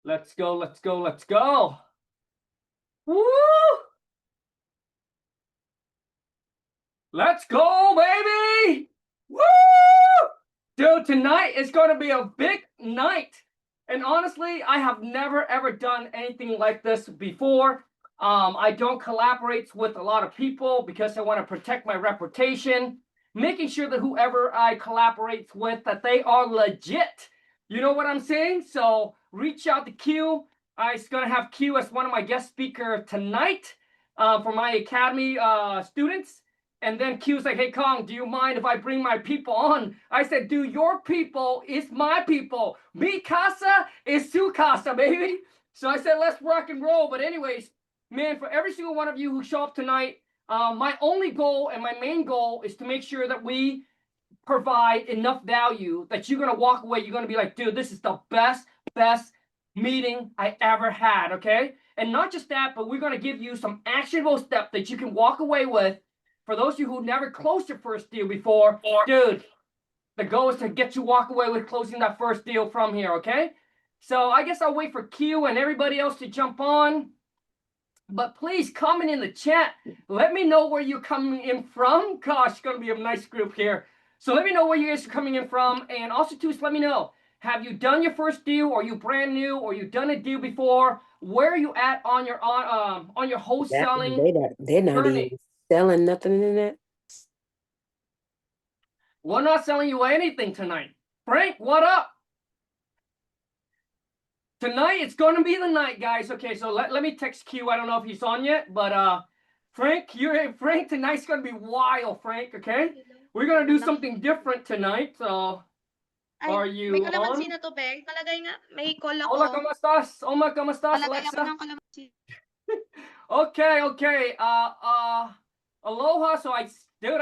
Let's go, let's go, let's go. Woo! Let's go, baby! Woo! Dude, tonight is going to be a big night. And honestly, I have never ever done anything like this before. I don't collaborate with a lot of people because I want to protect my reputation, making sure that whoever I collaborate with, that they are legit. You know what I'm saying? So reach out to Q. I'm going to have Q as one of my guest speakers tonight for my academy students. And then Q's like, hey, Kong, do you mind if I bring my people on? I said, dude, your people is my people. Mi casa is su casa, baby. So I said, let's rock and roll. But anyways, man, for every single one of you who show up tonight, my only goal and my main goal is to make sure that we provide enough value that you're going to walk away. You're going to be like, dude, this is the best meeting I ever had, okay? And not just that, but we're going to give you some actionable steps that you can walk away with. For those of you who never closed your first deal before, dude, the goal is to get you walk away with closing that first deal from here, okay? So I guess I'll wait for Q and everybody else to jump on. But please comment in the chat. Let me know where you're coming in from. Gosh, it's going to be a nice group here. So let me know where you guys are coming in from. And also, too, let me know. Have you done your first deal? Or are you brand new? Or you done a deal before? Where are you at on your wholesaling they're not journey? even selling nothing in that. We're not selling you anything tonight. Frank, what up? Tonight, it's going to be the night, guys. Okay, so let me text Q. I don't know if he's on yet, but Frank, tonight's going to be wild, Frank, okay? We're going to do something different tonight, so are you may on? kalamansi na to, Beng. Talagay nga, may call ako. Hola, ¿cómo estás? Hola, ¿cómo estás, Talagay Alexa? ako ng kalamansi. Okay. Aloha. So I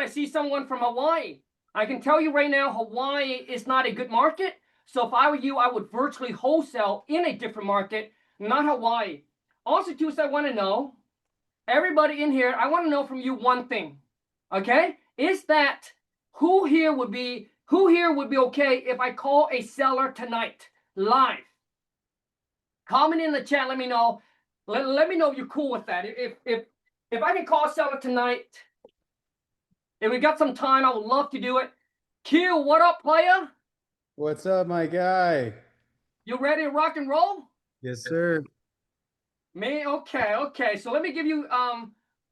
see someone from Hawaii. I can tell you right now, Hawaii is not a good market. So if I were you, I would virtually wholesale in a different market, not Hawaii. Also, too, I want to know, everybody in here, I want to know from you one thing. Okay? Is that who here would be okay if I call a seller tonight live? Comment in the chat, let me know. Let me know if you're cool with that. If I can call a seller tonight, if we got some time, I would love to do it. Q, what up, player? What's up, my guy? You ready to rock and roll? Yes, sir. Me? Okay. So let me give you,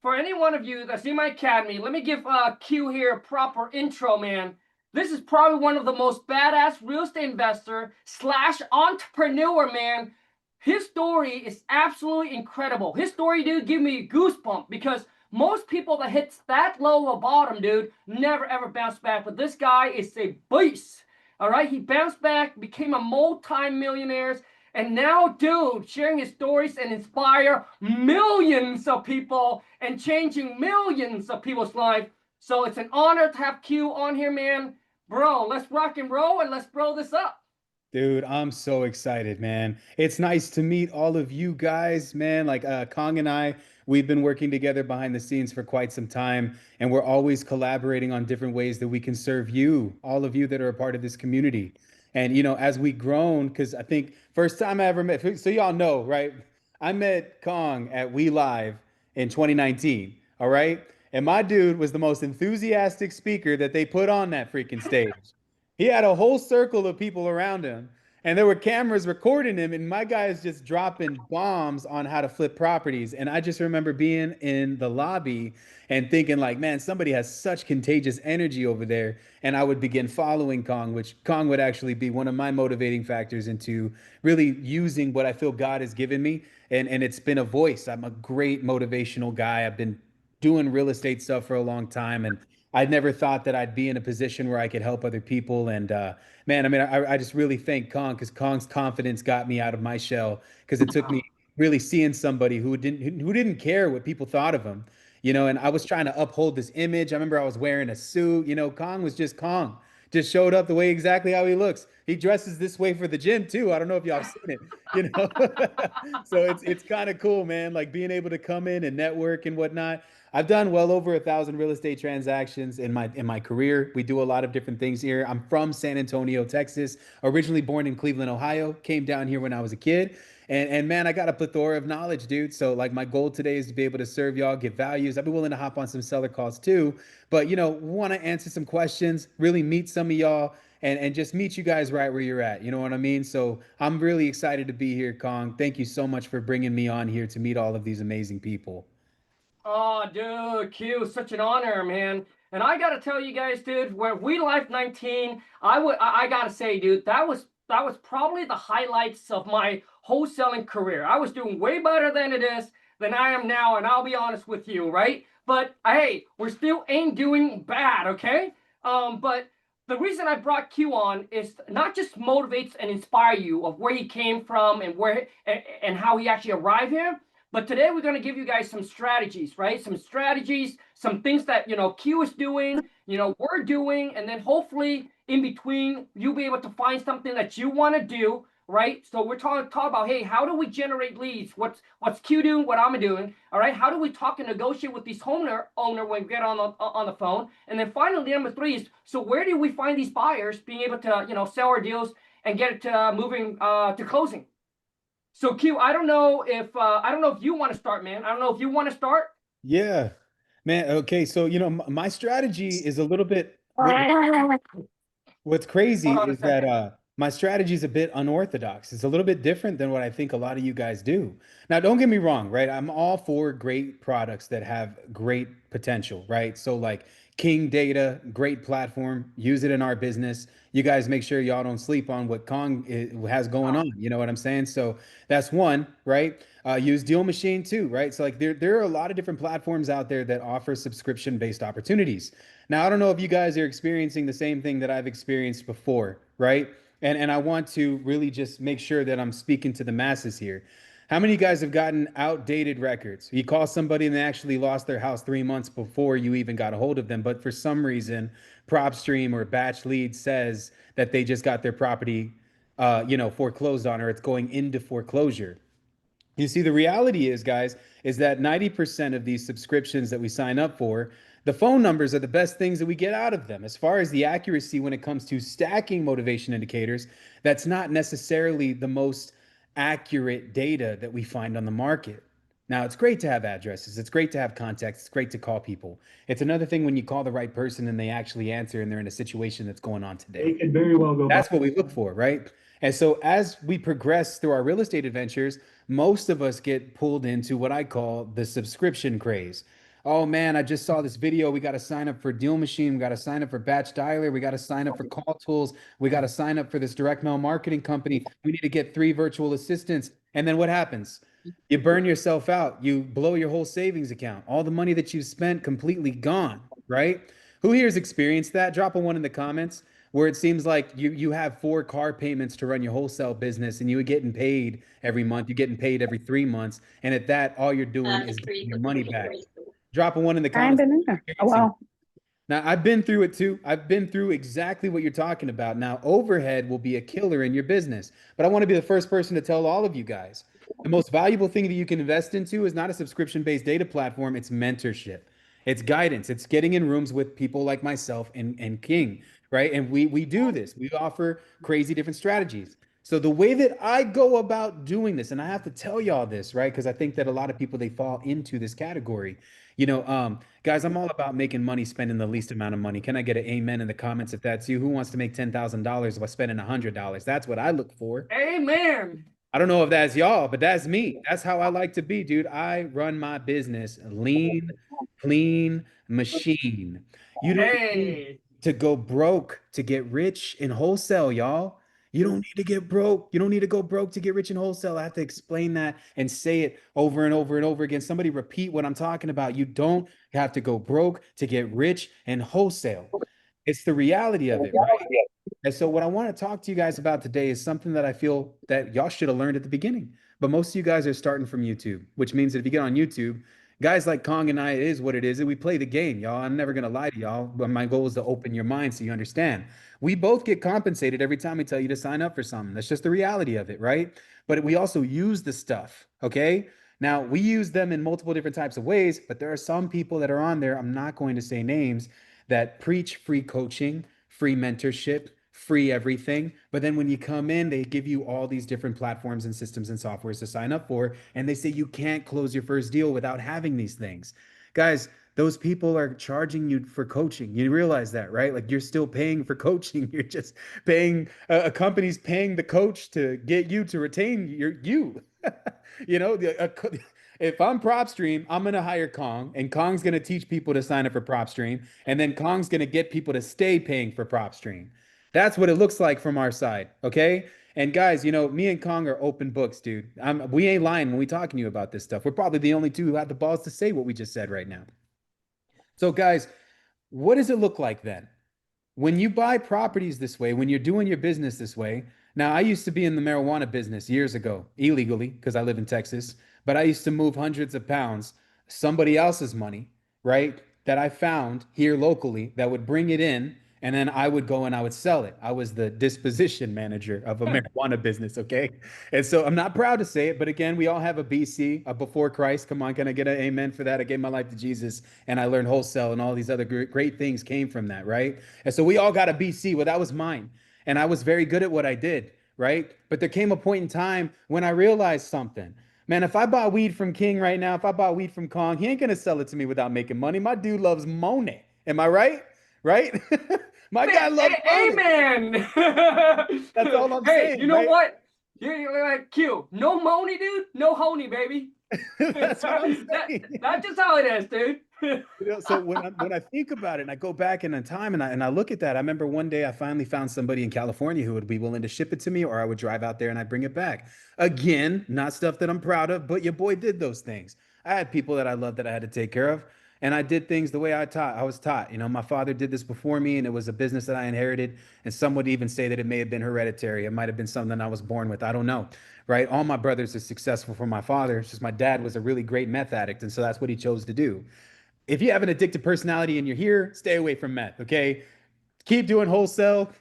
for any one of you that's in my academy, let me give Q here a proper intro, man. This is probably one of the most badass real estate investor / entrepreneur, man. His story is absolutely incredible. His story, dude, give me a goosebump because most people that hits that low of a bottom, dude, never ever bounce back. But this guy is a beast. All right, he bounced back, became a multi-millionaire, and now, dude, sharing his stories and inspire millions of people and changing millions of people's lives. So it's an honor to have Q on here, man. Bro, let's rock and roll and let's blow this up. Dude, I'm so excited, man. It's nice to meet all of you guys, man. Like Kong and I, we've been working together behind the scenes for quite some time, and we're always collaborating on different ways that we can serve you, all of you that are a part of this community. And as we grown, because I think first time I ever met, so y'all know, right? I met Kong at We Live in 2019. All right. And my dude was the most enthusiastic speaker that they put on that freaking stage. He had a whole circle of people around him, and there were cameras recording him, and my guy is just dropping bombs on how to flip properties. And I just remember being in the lobby and thinking, like, man, somebody has such contagious energy over there. And I would begin following Kong, which Kong would actually be one of my motivating factors into really using what I feel God has given me. And it's been a voice. I'm a great motivational guy. I've been doing real estate stuff for a long time, and I'd never thought that I'd be in a position where I could help other people. And man, I mean, I just really thank Kong, because Kong's confidence got me out of my shell, because it took me really seeing somebody who didn't care what people thought of him, and I was trying to uphold this image. I remember I was wearing a suit. Kong was just Kong, just showed up the way exactly how he looks. He dresses this way for the gym too. I don't know if y'all have seen it. So it's kind of cool, man, like being able to come in and network and whatnot. I've done well over 1,000 real estate transactions in my career. We do a lot of different things here. I'm from San Antonio, Texas, originally born in Cleveland, Ohio. Came down here when I was a kid. And man, I got a plethora of knowledge, dude. So like my goal today is to be able to serve y'all, give values. I'd be willing to hop on some seller calls too, but want to answer some questions, really meet some of y'all and just meet you guys right where you're at. You know what I mean? So I'm really excited to be here, Kong. Thank you so much for bringing me on here to meet all of these amazing people. Oh, dude, Q, such an honor, man. And I gotta tell you guys, dude, where we life 19, I gotta say, dude, that was probably the highlights of my wholesaling career. I was doing way better than I am now, and I'll be honest with you, right? But hey, we're still ain't doing bad, okay? But the reason I brought Q on is not just motivates and inspire you of where he came from and and how he actually arrived here. But today we're going to give you guys some strategies, right? Some strategies, some things that, Q is doing, we're doing, and then hopefully in between you'll be able to find something that you want to do, right? So we're talking about, hey, how do we generate leads? What's Q doing? What I'm doing? All right. How do we talk and negotiate with these owner when we get on the phone? And then finally, number three is, so where do we find these buyers being able to, sell our deals and get it moving to closing? So Q, I don't know if you want to start, man. I don't know if you want to start. Yeah, man. Okay. So, my strategy is a little bit, what's crazy Hold on a is that second. my strategy is a bit unorthodox. It's a little bit different than what I think a lot of you guys do. Now, don't get me wrong, right? I'm all for great products that have great potential, right? So like King Data, great platform, use it in our business. You guys make sure y'all don't sleep on what has going on. You know what I'm saying? So that's one, right? Use Deal Machine too, right? So like there are a lot of different platforms out there that offer subscription-based opportunities. Now, I don't know if you guys are experiencing the same thing that I've experienced before, right? And I want to really just make sure that I'm speaking to the masses here. How many of you guys have gotten outdated records? You call somebody and they actually lost their house 3 months before you even got a hold of them, but for some reason, PropStream or Batch Lead says that they just got their property, foreclosed on, or it's going into foreclosure. You see, the reality is, guys, is that 90% of these subscriptions that we sign up for, the phone numbers are the best things that we get out of them. As far as the accuracy when it comes to stacking motivation indicators, that's not necessarily the most accurate data that we find on the market. Now, it's great to have addresses, it's great to have contacts, it's great to call people. It's another thing when you call the right person and they actually answer and they're in a situation that's going on today. It could very well go. That's what we look for, right? And so as we progress through our real estate adventures, most of us get pulled into what I call the subscription craze. Oh man, I just saw this video. We got to sign up for Deal Machine. We got to sign up for Batch Dialer. We got to sign up for Call Tools. We got to sign up for this direct mail marketing company. We need to get 3 virtual assistants. And then what happens? You burn yourself out. You blow your whole savings account. All the money that you've spent completely gone, right? Who here has experienced that? Drop a one in the comments where it seems like you have 4 car payments to run your wholesale business and you're getting paid every month, you're getting paid every 3 months, and at that, all you're doing is getting your money back. Drop a one in the I ain't comments. been there. Oh, wow. Now, I've been through it too. I've been through exactly what you're talking about. Now, overhead will be a killer in your business, but I want to be the first person to tell all of you guys the most valuable thing that you can invest into is not a subscription-based data platform, it's mentorship. It's guidance. It's getting in rooms with people like myself and King, right? And we do this. We offer crazy different strategies. So the way that I go about doing this, and I have to tell y'all this, right? Because I think that a lot of people they fall into this category. Guys, I'm all about making money, spending the least amount of money. Can I get an amen in the comments if that's you? Who wants to make $10,000 by spending $100? That's what I look for. Amen. I don't know if that's y'all, but that's me. That's how I like to be, dude. I run my business lean, clean machine. You don't need Hey. to go broke to get rich in wholesale, y'all. You don't need to get broke. You don't need to go broke to get rich in wholesale. I have to explain that and say it over and over and over again. Somebody repeat what I'm talking about. You don't have to go broke to get rich in wholesale. It's the reality of it, right? And so what I want to talk to you guys about today is something that I feel that y'all should have learned at the beginning. But most of you guys are starting from YouTube, which means that if you get on YouTube, guys like Kong and I, it is what it is. And we play the game, y'all. I'm never going to lie to y'all, but my goal is to open your mind so you understand. We both get compensated every time we tell you to sign up for something. That's just the reality of it, right? But we also use the stuff, okay? Now, we use them in multiple different types of ways, but there are some people that are on there, I'm not going to say names, that preach free coaching, free mentorship, free everything. But then when you come in, they give you all these different platforms and systems and softwares to sign up for. And they say you can't close your first deal without having these things. Guys, those people are charging you for coaching. You realize that, right? Like you're still paying for coaching. You're just paying, a company's paying the coach to get you to retain you. You know, if I'm PropStream, I'm going to hire Kong, and Kong's going to teach people to sign up for PropStream, and then Kong's going to get people to stay paying for PropStream. That's what it looks like from our side, okay? And guys, you know, me and Kong are open books, dude. We ain't lying when we talking to you about this stuff. We're probably the only two who have the balls to say what we just said right now. So, guys, what does it look like then? When you buy properties this way, when you're doing your business this way, now I used to be in the marijuana business years ago, illegally, because I live in Texas, but I used to move hundreds of pounds, somebody else's money, right? That I found here locally that would bring it in, and then I would go and I would sell it. I was the disposition manager of a marijuana business, okay? And so I'm not proud to say it, but again, we all have a BC, a before Christ. Come on, can I get an amen for that? I gave my life to Jesus and I learned wholesale and all these other great things came from that, right? And so we all got a BC. Well, that was mine. And I was very good at what I did, right? But there came a point in time when I realized something. Man, if I bought weed from King right now, if I bought weed from Kong, he ain't gonna sell it to me without making money. My dude loves money. Am I right? Right? My guy loves money. Amen. That's all I'm hey, saying, you know right? what? You're like Q. No money, dude. No honey, baby. That's what I'm saying. That's just how it is, dude. You know, so when I think about it and I go back in time and I look at that, I remember one day I finally found somebody in California who would be willing to ship it to me, or I would drive out there and I'd bring it back. Again, not stuff that I'm proud of, but your boy did those things. I had people that I loved that I had to take care of. And I did things the way I was taught. You know, my father did this before me, and it was a business that I inherited. And some would even say that it may have been hereditary. It might have been something I was born with. I don't know. Right? All my brothers are successful from my father. It's just my dad was a really great meth addict. And so that's what he chose to do. If you have an addictive personality and you're here, stay away from meth, okay? Keep doing wholesale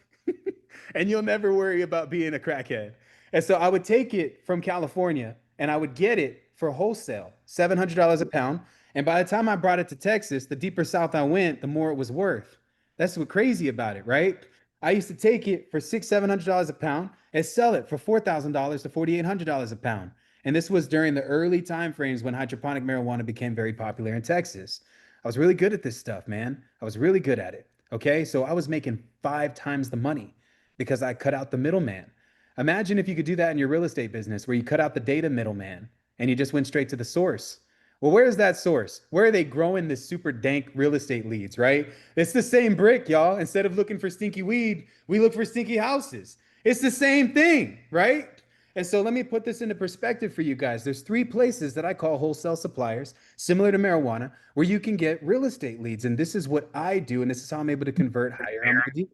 and you'll never worry about being a crackhead. And so I would take it from California and I would get it for wholesale, $700 a pound. And by the time I brought it to Texas, the deeper south I went, the more it was worth. That's what's crazy about it, right? I used to take it for $700 a pound and sell it for $4,000 to $4,800 a pound. And this was during the early time frames when hydroponic marijuana became very popular in Texas. I was really good at this stuff, man. I was really good at it. Okay. So I was making 5 times the money because I cut out the middleman. Imagine if you could do that in your real estate business where you cut out the data middleman and you just went straight to the source. Well, where's that source? Where are they growing this super dank real estate leads, right? It's the same brick, y'all. Instead of looking for stinky weed, we look for stinky houses. It's the same thing, right? And so let me put this into perspective for you guys. There's 3 places that I call wholesale suppliers, similar to marijuana, where you can get real estate leads. And this is what I do. And this is how I'm able to convert higher on my deals.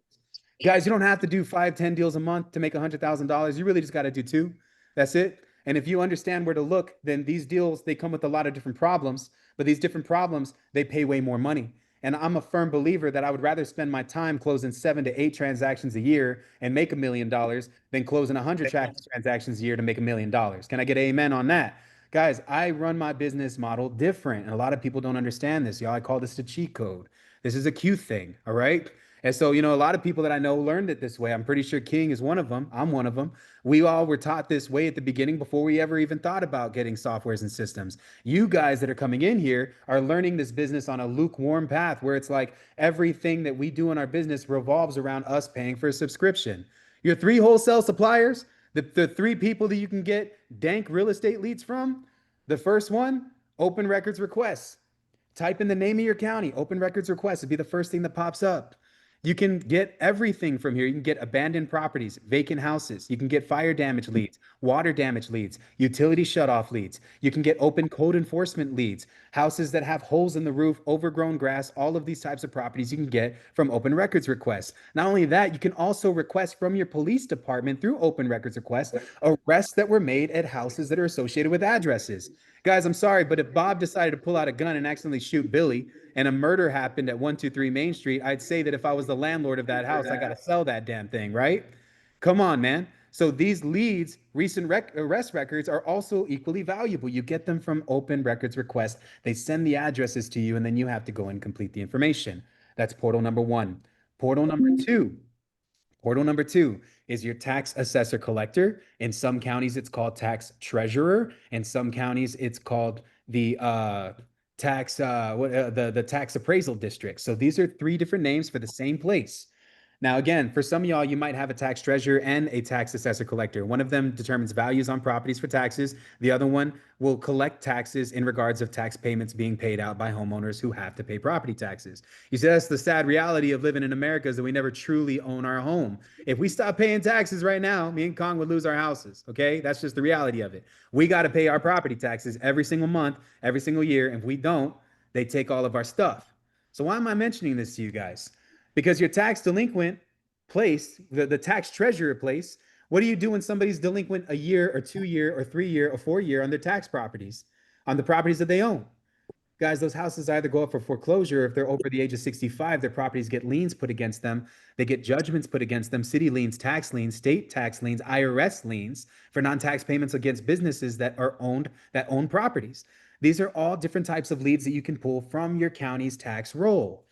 Guys, you don't have to do 5, 10 deals a month to make $100,000. You really just got to do 2. That's it. And if you understand where to look, then these deals, they come with a lot of different problems, but these different problems, they pay way more money. And I'm a firm believer that I would rather spend my time closing 7 to 8 transactions a year and make $1 million than closing 100 transactions a year to make $1 million. Can I get an amen on that? Guys, I run my business model different. And a lot of people don't understand this, y'all. I call this the cheat code. This is a Q thing. All right. And so, you know, a lot of people that I know learned it this way. I'm pretty sure King is one of them. I'm one of them. We all were taught this way at the beginning before we ever even thought about getting softwares and systems. You guys that are coming in here are learning this business on a lukewarm path where it's like everything that we do in our business revolves around us paying for a subscription. Your 3 wholesale suppliers, the 3 people that you can get dank real estate leads from, the first one, open records requests. Type in the name of your county, open records requests would be the first thing that pops up. You can get everything from here. You can get abandoned properties, vacant houses. You can get fire damage leads, water damage leads, utility shutoff leads. You can get open code enforcement leads, houses that have holes in the roof, overgrown grass, all of these types of properties you can get from open records requests. Not only that, you can also request from your police department through open records requests arrests that were made at houses that are associated with addresses. Guys, I'm sorry, but if Bob decided to pull out a gun and accidentally shoot Billy, and a murder happened at 123 Main Street, I'd say that if I was the landlord of that house, I got to sell that damn thing, right? Come on, man. So these leads, recent arrest records, are also equally valuable. You get them from open records request. They send the addresses to you, and then you have to go and complete the information. That's portal number one. Portal number two. Portal number two is your tax assessor collector. In some counties, it's called tax treasurer. In some counties, it's called the the tax appraisal district. So these are three different names for the same place. Now, again, for some of y'all, you might have a tax treasurer and a tax assessor collector. One of them determines values on properties for taxes. The other one will collect taxes in regards of tax payments being paid out by homeowners who have to pay property taxes. You see, that's the sad reality of living in America, is that we never truly own our home. If we stop paying taxes right now, me and Kong would lose our houses. Okay, that's just the reality of it. We got to pay our property taxes every single month, every single year. And if we don't, they take all of our stuff. So why am I mentioning this to you guys? Because your tax delinquent place, the tax treasurer place, what do you do when somebody's delinquent a year or 2 year or 3 year or 4 year on their tax properties, on the properties that they own? Guys, those houses either go up for foreclosure. If they're over the age of 65, their properties get liens put against them. They get judgments put against them, city liens, tax liens, state tax liens, IRS liens for non-tax payments against businesses that own properties. These are all different types of leads that you can pull from your county's tax roll.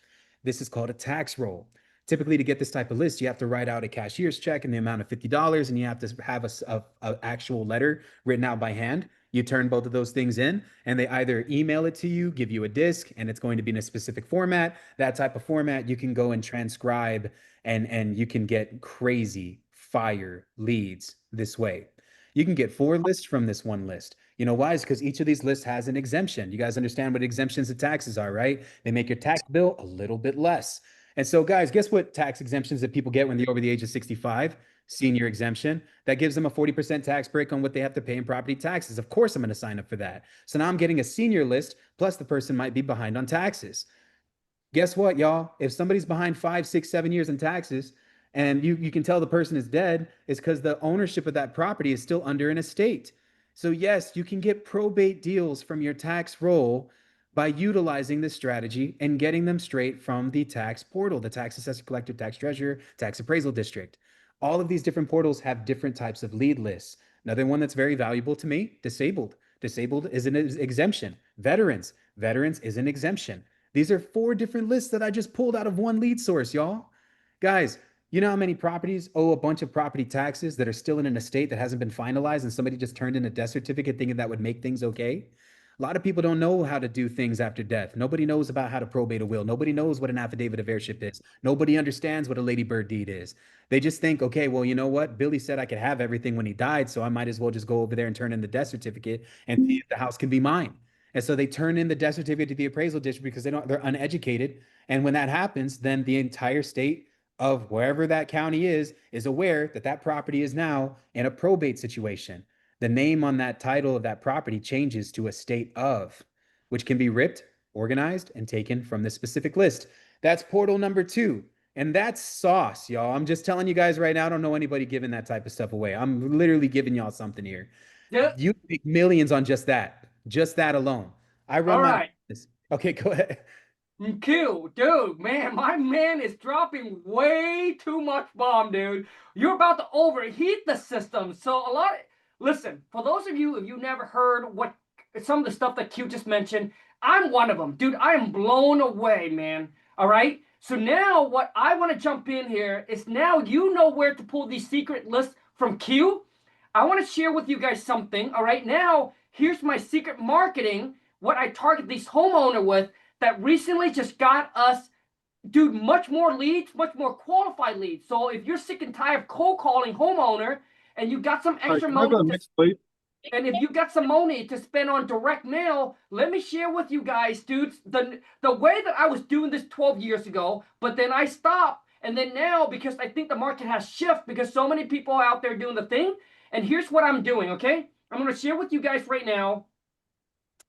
This is called a tax roll. Typically, to get this type of list, you have to write out a cashier's check in the amount of $50, and you have to have a actual letter written out by hand. You turn both of those things in, and they either email it to you, give you a disc, and it's going to be in a specific format. That type of format, you can go and transcribe, and you can get crazy fire leads this way. You can get 4 lists from this one list. You know why? It's because each of these lists has an exemption. You guys understand what exemptions of taxes are, right? They make your tax bill a little bit less. And so, guys, guess what tax exemptions that people get when they're over the age of 65? Senior exemption. That gives them a 40% tax break on what they have to pay in property taxes. Of course, I'm going to sign up for that. So now I'm getting a senior list, plus the person might be behind on taxes. Guess what, y'all? If somebody's behind 5, 6, 7 years in taxes, and you can tell the person is dead, it's because the ownership of that property is still under an estate. So yes, you can get probate deals from your tax roll by utilizing this strategy and getting them straight from the tax portal, the tax assessor collector, tax treasurer, tax appraisal district. All of these different portals have different types of lead lists. Another one that's very valuable to me, disabled. Disabled is an exemption. Veterans. Veterans is an exemption. These are 4 different lists that I just pulled out of one lead source, y'all. Guys, you know how many properties owe a bunch of property taxes that are still in an estate that hasn't been finalized, and somebody just turned in a death certificate thinking that would make things okay? A lot of people don't know how to do things after death. Nobody knows about how to probate a will. Nobody knows what an affidavit of heirship is. Nobody understands what a ladybird deed is. They just think, okay, well, you know what? Billy said I could have everything when he died, so I might as well just go over there and turn in the death certificate and see if the house can be mine. And so they turn in the death certificate to the appraisal district because they're uneducated. And when that happens, then the entire state of wherever that county is aware that that property is now in a probate situation. The name on that title of that property changes to a state of, which can be ripped, organized, and taken from this specific list. That's portal number 2. And that's sauce, y'all. I'm just telling you guys right now, I don't know anybody giving that type of stuff away. I'm literally giving y'all something here. Yeah. You make millions on just that alone. I run All my right. business. Okay, go ahead. Q, dude, man, my man is dropping way too much bomb, dude. You're about to overheat the system. So listen, for those of you, if you never heard what some of the stuff that Q just mentioned, I'm one of them. Dude, I am blown away, man. All right. So now what I want to jump in here is now you know where to pull these secret lists from Q. I want to share with you guys something. All right. Now, here's my secret marketing, what I target these homeowner with that recently just got us, dude, much more leads, much more qualified leads. So if you're sick and tired of cold calling homeowner and you got some extra money, and if you got some money to spend on direct mail, let me share with you guys, dudes, the way that I was doing this 12 years ago, but then I stopped. And then now, because I think the market has shifted, because so many people are out there doing the thing. And here's what I'm doing, okay? I'm going to share with you guys right now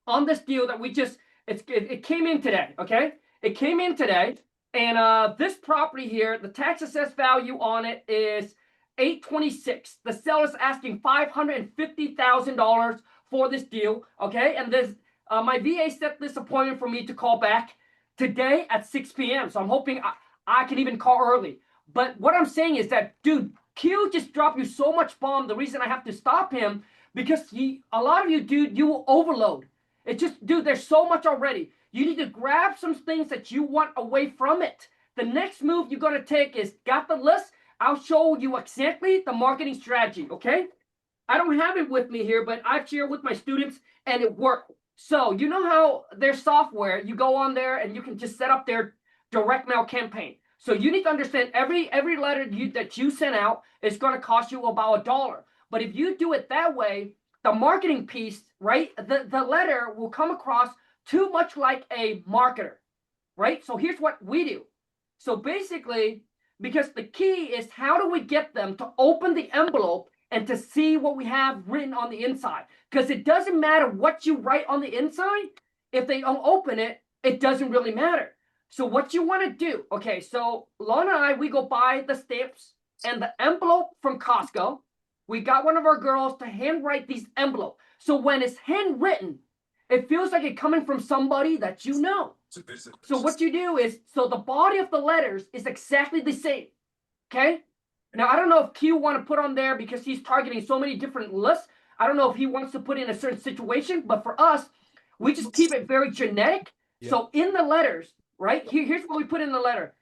on this deal that we just, it came in today, okay? It came in today, and this property here, the tax assessed value on it is $826. The seller's asking $550,000 for this deal, okay? And this, my VA set this appointment for me to call back today at 6 p.m. So I'm hoping I can even call early. But what I'm saying is that, dude, Q just dropped you so much bomb. The reason I have to stop him because a lot of you, dude, you will overload. It's just, dude, there's so much already. You need to grab some things that you want away from it. The next move you're gonna take is got the list. I'll show you exactly the marketing strategy. Okay. I don't have it with me here, but I've shared with my students and it worked. So you know how there's software, you go on there and you can just set up their direct mail campaign. So you need to understand every letter that you send out is going to cost you about $1. But if you do it that way, the marketing piece, right? The letter will come across too much like a marketer, right? So here's what we do. So basically, because the key is how do we get them to open the envelope and to see what we have written on the inside? Because it doesn't matter what you write on the inside. If they don't open it, it doesn't really matter. So what you want to do, okay, so Lana and I, we go buy the stamps and the envelope from Costco. We got one of our girls to handwrite these envelopes. So when it's handwritten, it feels like it's coming from somebody that you know. So what you do is, so the body of the letters is exactly the same, okay? Now, I don't know if Q want to put on there because he's targeting so many different lists. I don't know if he wants to put in a certain situation, but for us, we just keep it very generic. Yeah. So in the letters, right, here's what we put in the letter.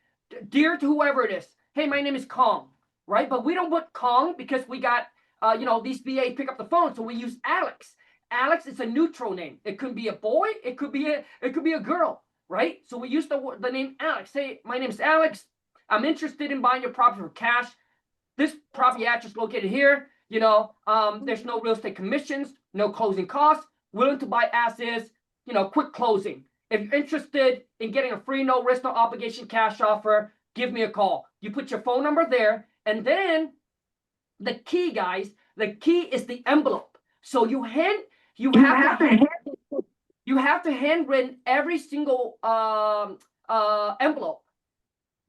Dear to whoever it is, hey, my name is Kong, right? But we don't put Kong because we got, these VA pick up the phone. So we use Alex. Alex is a neutral name. It could be a boy. It could be a girl, right? So we use the name Alex. Hey, my name is Alex. I'm interested in buying your property for cash. This property address located here. There's no real estate commissions, no closing costs. Willing to buy as is. Quick closing. If you're interested in getting a free, no risk, no obligation cash offer, give me a call. You put your phone number there, and then the key, guys, the key is the envelope. So you have to handwritten every single envelope.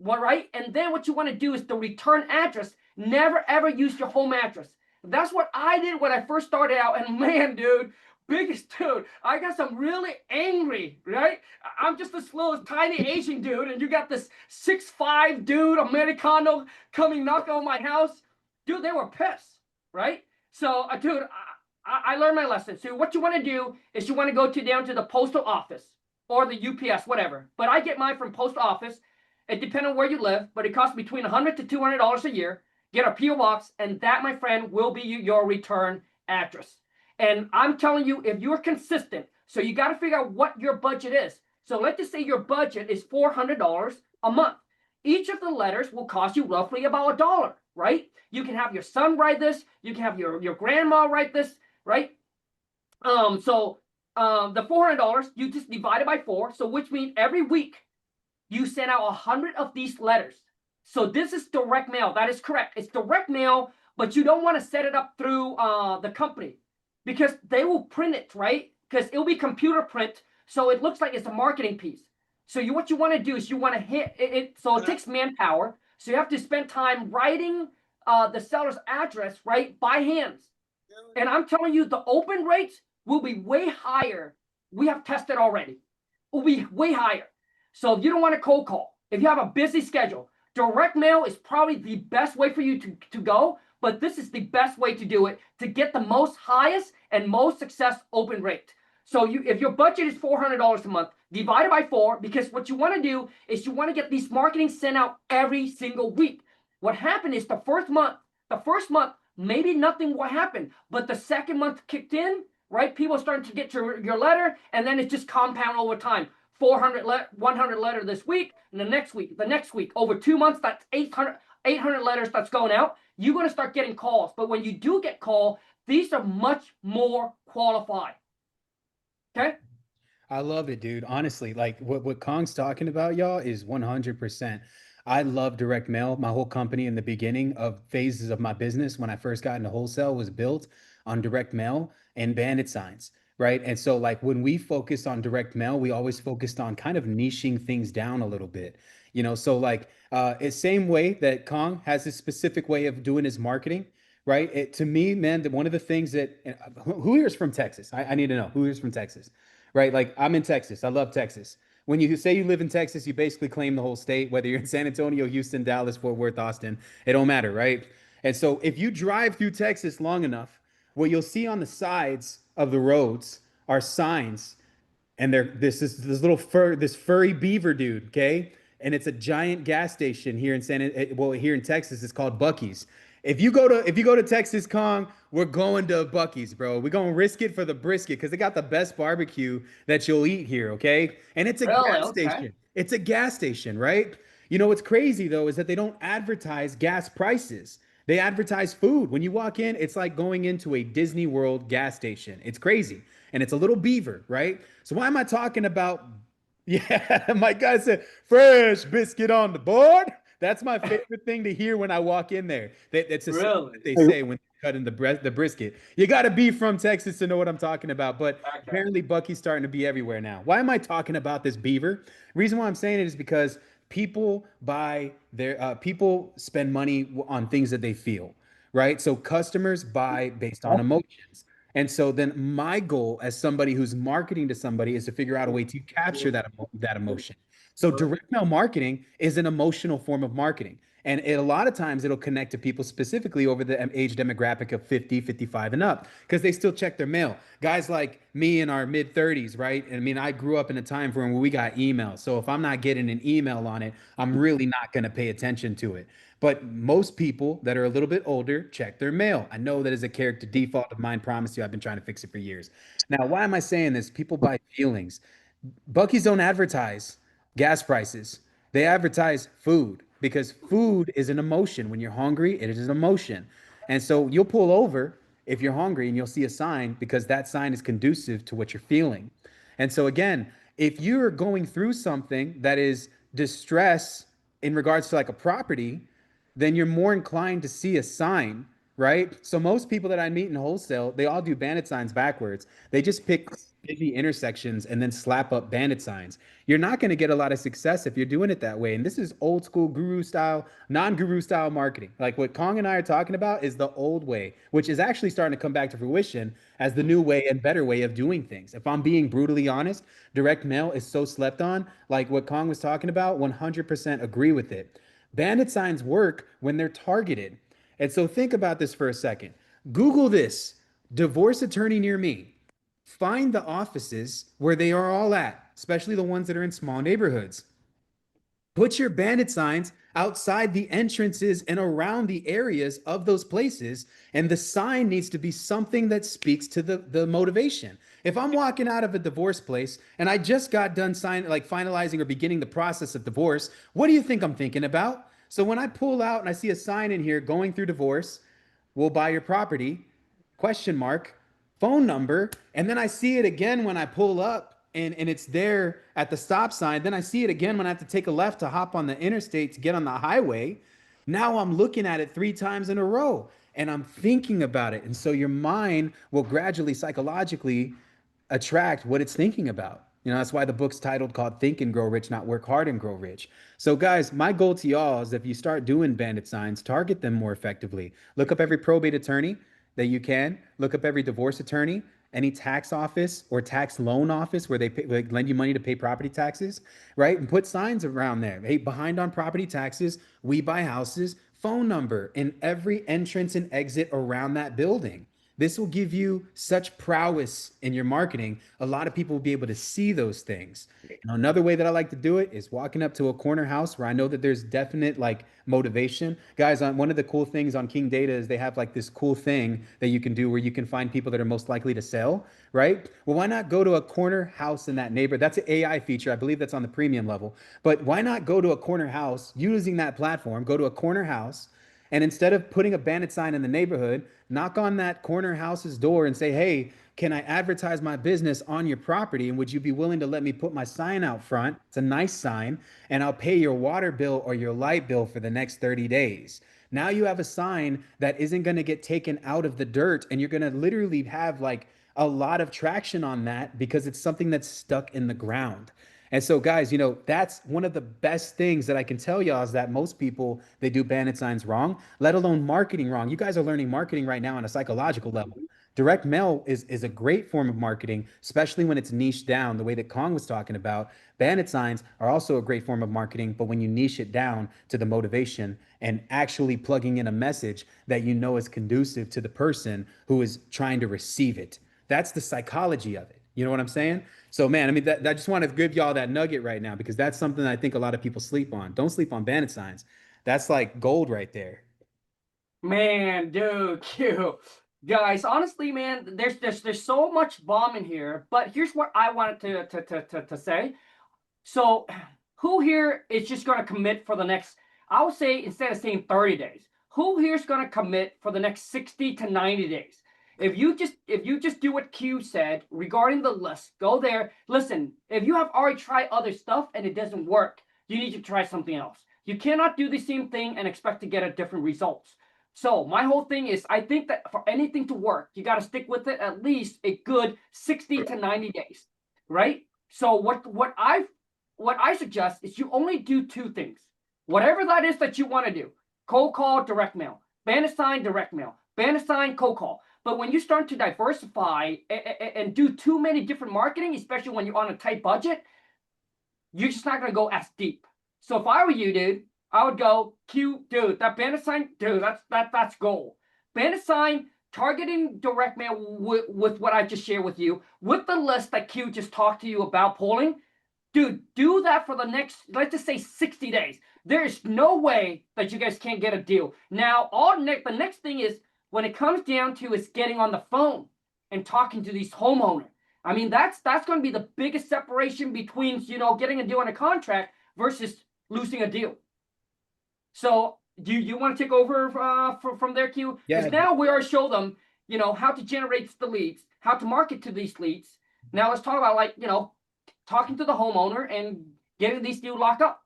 All right, and then what you want to do is the return address. Never ever use your home address. That's what I did when I first started out, and man, dude. Biggest dude, I got some really angry, right? I'm just this little tiny Asian dude, and you got this 6'5" dude, Americano, coming knocking on my house. Dude, they were pissed, right? So, dude, I learned my lesson. So what you want to do is you want to go down to the postal office or the UPS, whatever. But I get mine from post office. It depends on where you live, but it costs between $100 to $200 a year. Get a PO box, and that, my friend, will be your return address. And I'm telling you, if you're consistent, so you got to figure out what your budget is. So let's just say your budget is $400 a month. Each of the letters will cost you roughly about $1, right? You can have your son write this. You can have your grandma write this, right? The $400, you just divide it by 4. So which means every week you send out 100 of these letters. So this is direct mail. That is correct. It's direct mail, but you don't want to set it up through the company, because they will print it, right? Because it'll be computer print, so it looks like it's a marketing piece. So what you want to do is you want to hit it. So it takes manpower. So you have to spend time writing the seller's address, right, by hands. And I'm telling you, the open rates will be way higher. We have tested already. Will be way higher. So if you don't want to cold call, if you have a busy schedule, direct mail is probably the best way for you to go. But this is the best way to do it to get the most highest and most success open rate. So if your budget is $400 a month, divide it by 4, because what you want to do is you want to get these marketing sent out every single week. What happened is the first month, maybe nothing will happen, but the second month kicked in, right? People starting to get your letter, and then it just compound over time. 100 letter this week, and the next week, over 2 months, that's 800 letters that's going out. You're going to start getting calls. But when you do get called, these are much more qualified. Okay? I love it, dude. Honestly, like what Kong's talking about, y'all, is 100%. I love direct mail. My whole company in the beginning of phases of my business, when I first got into wholesale, was built on direct mail and bandit signs, right? And so like when we focused on direct mail, we always focused on kind of niching things down a little bit. So like it's same way that Kong has this specific way of doing his marketing, right? To me, man, one of the things that who here is from Texas? I need to know who is from Texas, right? Like I'm in Texas. I love Texas. When you say you live in Texas, you basically claim the whole state, whether you're in San Antonio, Houston, Dallas, Fort Worth, Austin, it don't matter, right? And so if you drive through Texas long enough, what you'll see on the sides of the roads are signs, and they're this little this furry beaver dude, okay? And it's a giant gas station here in here in Texas. It's called Bucky's. If you go to Texas, Kong, we're going to Bucky's, bro. We're gonna risk it for the brisket because they got the best barbecue that you'll eat here, okay? And it's a Really? gas Okay. station. It's a gas station, right? You know what's crazy though is that they don't advertise gas prices. They advertise food. When you walk in, it's like going into a Disney World gas station. It's crazy. And it's a little beaver, right? So why am I talking about? Yeah, my guy said, fresh biscuit on the board. That's my favorite thing to hear when I walk in there. That's a saying Really? that they say when they're cutting the brisket. You got to be from Texas to know what I'm talking about. But Okay. apparently, Bucky's starting to be everywhere now. Why am I talking about this beaver? Reason why I'm saying it is because people spend money on things that they feel, right? So customers buy based on emotions. And so then my goal as somebody who's marketing to somebody is to figure out a way to capture that emotion. So direct mail marketing is an emotional form of marketing. And a lot of times it'll connect to people specifically over the age demographic of 50, 55 and up, because they still check their mail. Guys like me in our mid 30s, right? I mean, I grew up in a time frame where we got emails. So if I'm not getting an email on it, I'm really not going to pay attention to it. But most people that are a little bit older check their mail. I know that is a character default of mine. Promise you, I've been trying to fix it for years. Now, why am I saying this? People buy feelings. Bucky's don't advertise gas prices. They advertise food because food is an emotion. When you're hungry, it is an emotion. And so you'll pull over if you're hungry and you'll see a sign because that sign is conducive to what you're feeling. And so again, if you're going through something that is distress in regards to like a property, then you're more inclined to see a sign, right? So most people that I meet in wholesale, they all do bandit signs backwards. They just pick busy intersections and then slap up bandit signs. You're not going to get a lot of success if you're doing it that way. And this is old school guru style, non-guru style marketing. Like what Kong and I are talking about is the old way, which is actually starting to come back to fruition as the new way and better way of doing things. If I'm being brutally honest, direct mail is so slept on. Like what Kong was talking about, 100% agree with it. Bandit signs work when they're targeted. And so think about this for a second. Google this divorce attorney near me. Find the offices where they are all at, especially the ones that are in small neighborhoods. Put your bandit signs outside the entrances and around the areas of those places. And the sign needs to be something that speaks to the motivation. If I'm walking out of a divorce place and I just got done finalizing or beginning the process of divorce, what do you think I'm thinking about? So when I pull out and I see a sign in here going through divorce, we'll buy your property, question mark, phone number, and then I see it again when I pull up and it's there at the stop sign. Then I see it again when I have to take a left to hop on the interstate to get on the highway. Now I'm looking at it 3 times in a row and I'm thinking about it. And so your mind will gradually psychologically attract what it's thinking about. You know, that's why the book's titled called Think and Grow Rich, not Work Hard and Grow Rich. So, guys, my goal to y'all is if you start doing bandit signs, target them more effectively. Look up every probate attorney that you can, look up every divorce attorney, any tax office or tax loan office where they lend you money to pay property taxes, right? And put signs around there. Hey, behind on property taxes, we buy houses, phone number in every entrance and exit around that building. This will give you such prowess in your marketing. A lot of people will be able to see those things. And another way that I like to do it is walking up to a corner house where I know that there's definite like motivation. Guys, on one of the cool things on King Data is they have like this cool thing that you can do where you can find people that are most likely to sell, right? Well, why not go to a corner house in that neighborhood? That's an AI feature. I believe that's on the premium level. But why not go to a corner house using that platform? Go to a corner house and instead of putting a bandit sign in the neighborhood, knock on that corner house's door and say, hey, can I advertise my business on your property? And would you be willing to let me put my sign out front? It's a nice sign, and I'll pay your water bill or your light bill for the next 30 days. Now you have a sign that isn't going to get taken out of the dirt, and you're going to literally have like a lot of traction on that because it's something that's stuck in the ground. And so, guys, you know, that's one of the best things that I can tell y'all is that most people, they do bandit signs wrong, let alone marketing wrong. You guys are learning marketing right now on a psychological level. Direct mail is a great form of marketing, especially when it's niched down the way that Kong was talking about. Bandit signs are also a great form of marketing, but when you niche it down to the motivation and actually plugging in a message that you know is conducive to the person who is trying to receive it. That's the psychology of it. You know what I'm saying? So, man, I mean, I just want to give y'all that nugget right now because that's something I think a lot of people sleep on. Don't sleep on bandit signs. That's like gold right there. Man, dude, Q. Guys, honestly, man, there's so much bomb in here, but here's what I wanted to say. So, who here is just going to commit for the next, I would say, instead of saying 30 days, who here is going to commit for the next 60 to 90 days? If you just do what Q said regarding the list, go there. Listen, if you have already tried other stuff and it doesn't work, you need to try something else. You cannot do the same thing and expect to get a different results. So my whole thing is, I think that for anything to work, you got to stick with it at least a good 60 to 90 days, right? So what I suggest is you only do two things. Whatever that is that you want to do, cold call, direct mail, bandit sign, direct mail, bandit sign, cold call. But when you start to diversify and do too many different marketing, especially when you're on a tight budget, you're just not going to go as deep. So if I were you, dude, I would go dude, that bandit sign, dude, that's gold. Bandit sign, targeting direct mail with what I just shared with you, with the list that Q just talked to you about polling. Dude, do that for the next, let's just say 60 days. There is no way that you guys can't get a deal. Now, the next thing is when it comes down to is getting on the phone and talking to these homeowners. I mean, that's going to be the biggest separation between, getting a deal on a contract versus losing a deal. So, do you want to take over from there, Q? Yeah. Because now we already show them, how to generate the leads, how to market to these leads. Now let's talk about talking to the homeowner and getting these deals locked up.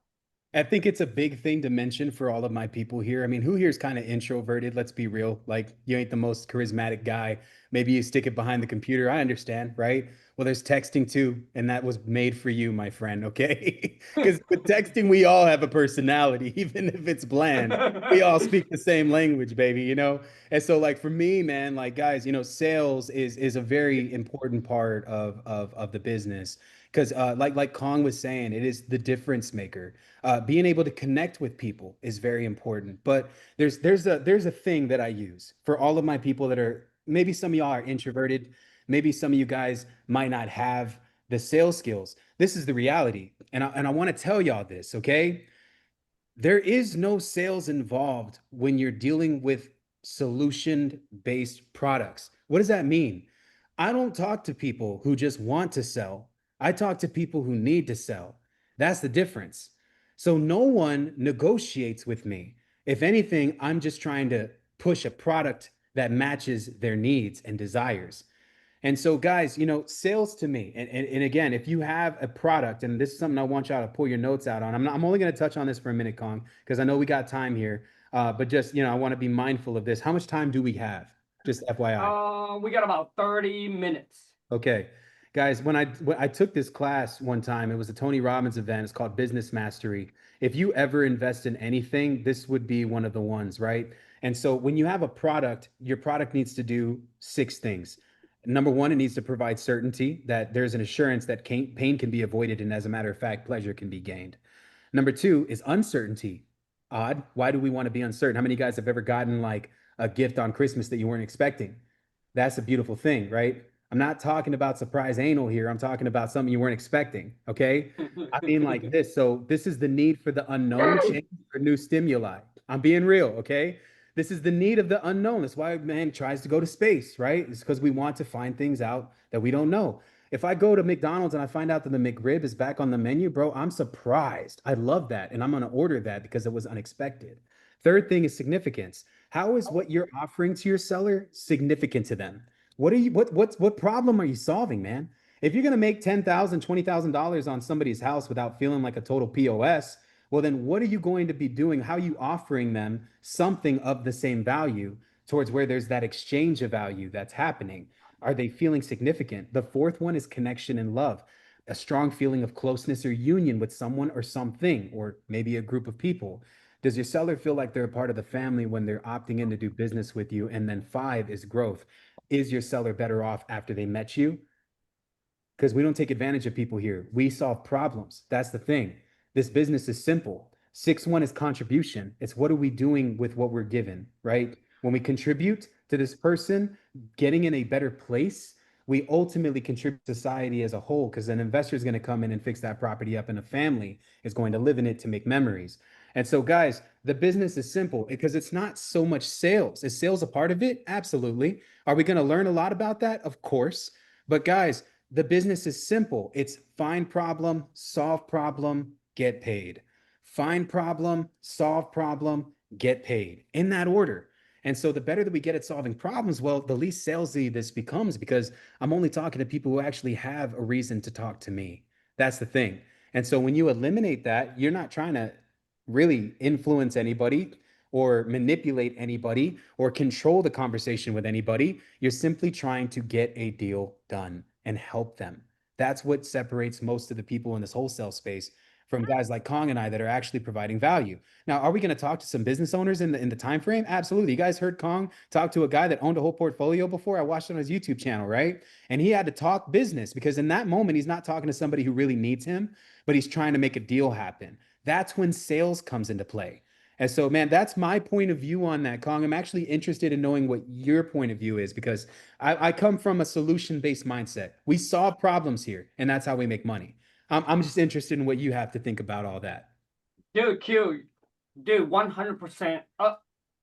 I think it's a big thing to mention for all of my people here. I mean, who here is kind of introverted? Let's be real. Like, you ain't the most charismatic guy. Maybe you stick it behind the computer. I understand, right? Well, there's texting too, and that was made for you, my friend, okay? Because with texting, we all have a personality, even if it's bland. We all speak the same language, baby, you know? And so, like, for me, man, like, guys, sales is a very important part of the business. Because like Kong was saying, it is the difference maker. Being able to connect with people is very important. But there's a thing that I use for all of my people that are, maybe some of y'all are introverted, maybe some of you guys might not have the sales skills. This is the reality, and I want to tell y'all this, okay? There is no sales involved when you're dealing with solution-based products. What does that mean? I don't talk to people who just want to sell. I talk to people who need to sell. That's the difference. So no one negotiates with me. If anything, I'm just trying to push a product that matches their needs and desires. And so, guys, sales to me, and again, if you have a product, and this is something I want y'all to pull your notes out on. I'm only going to touch on this for a minute, Kong, because I know we got time here. But just, I want to be mindful of this. How much time do we have? Just FYI. We got about 30 minutes. Okay. Guys, when I took this class one time, it was a Tony Robbins event. It's called Business Mastery. If you ever invest in anything, this would be one of the ones, right? And so when you have a product, your product needs to do 6 things. Number one, it needs to provide certainty that there's an assurance that pain can be avoided, and as a matter of fact, pleasure can be gained. Number 2 is uncertainty. Odd. Why do we want to be uncertain? How many guys have ever gotten like a gift on Christmas that you weren't expecting? That's a beautiful thing, right? I'm not talking about surprise anal here. I'm talking about something you weren't expecting. Okay. I mean, like this. So, this is the need for the unknown, change for new stimuli. I'm being real. Okay. This is the need of the unknown. That's why man tries to go to space, right? It's because we want to find things out that we don't know. If I go to McDonald's and I find out that the McRib is back on the menu, bro, I'm surprised. I love that. And I'm going to order that because it was unexpected. Third thing is significance. How is what you're offering to your seller significant to them? What problem are you solving, man? If you're gonna make $10,000, $20,000 on somebody's house without feeling like a total POS, well, then what are you going to be doing? How are you offering them something of the same value towards where there's that exchange of value that's happening? Are they feeling significant? The fourth one is connection and love, a strong feeling of closeness or union with someone or something, or maybe a group of people. Does your seller feel like they're a part of the family when they're opting in to do business with you? And then 5 is growth. is your seller better off after they met you? Because we don't take advantage of people here. We solve problems. That's the thing. This business is simple. 6-1 is contribution. It's what are we doing with what we're given, right? When we contribute to this person getting in a better place, we ultimately contribute to society as a whole, because an investor is going to come in and fix that property up, and a family is going to live in it to make memories. And so, guys, the business is simple because it's not so much sales. Is sales a part of it? Absolutely. Are we going to learn a lot about that? Of course. But guys, the business is simple. It's find problem, solve problem, get paid. Find problem, solve problem, get paid, in that order. And so the better that we get at solving problems, well, the least salesy this becomes, because I'm only talking to people who actually have a reason to talk to me. That's the thing. And so when you eliminate that, you're not trying to really influence anybody or manipulate anybody or control the conversation with anybody. You're simply trying to get a deal done and help them. That's what separates most of the people in this wholesale space from guys like Kong and I that are actually providing value. Now, are we going to talk to some business owners in the time frame? Absolutely. You guys heard Kong talk to a guy that owned a whole portfolio before. I watched it on his YouTube channel, right? And he had to talk business, because in that moment, he's not talking to somebody who really needs him, but he's trying to make a deal happen. That's when sales comes into play. And so, man, that's my point of view on that, Kong. I'm actually interested in knowing what your point of view is, because I come from a solution-based mindset. We solve problems here, and that's how we make money. I'm just interested in what you have to think about all that. Dude, 100%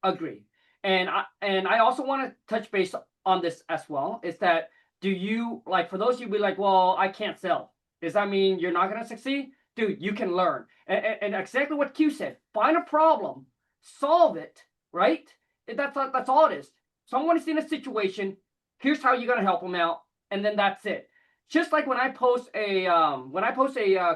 agree. And I also want to touch base on this as well. Is that, do you, like, for those of you be like, well, I can't sell, does that mean you're not going to succeed? Dude, you can learn. And exactly what Q said. Find a problem, solve it, right? That's all it is. Someone is in a situation. Here's how you're going to help them out, and then that's it. Just like when I post a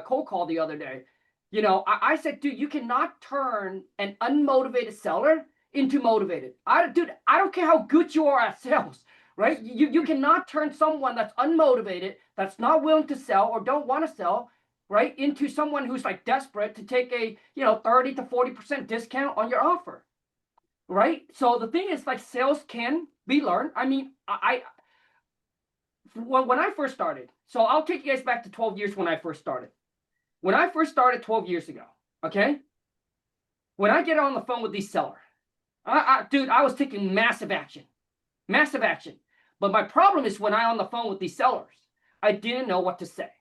cold call the other day, you know, I said, dude, you cannot turn an unmotivated seller into motivated. Dude, I don't care how good you are at sales, right? You cannot turn someone that's unmotivated, that's not willing to sell or don't want to sell, right, into someone who's like desperate to take a, 30 to 40% discount on your offer, right? So the thing is, like, sales can be learned. I mean, when I first started, so I'll take you guys back to 12 years when I first started. When I first started 12 years ago, okay? When I get on the phone with these sellers, dude, I was taking massive action. But my problem is, when I'm on the phone with these sellers, I didn't know what to say.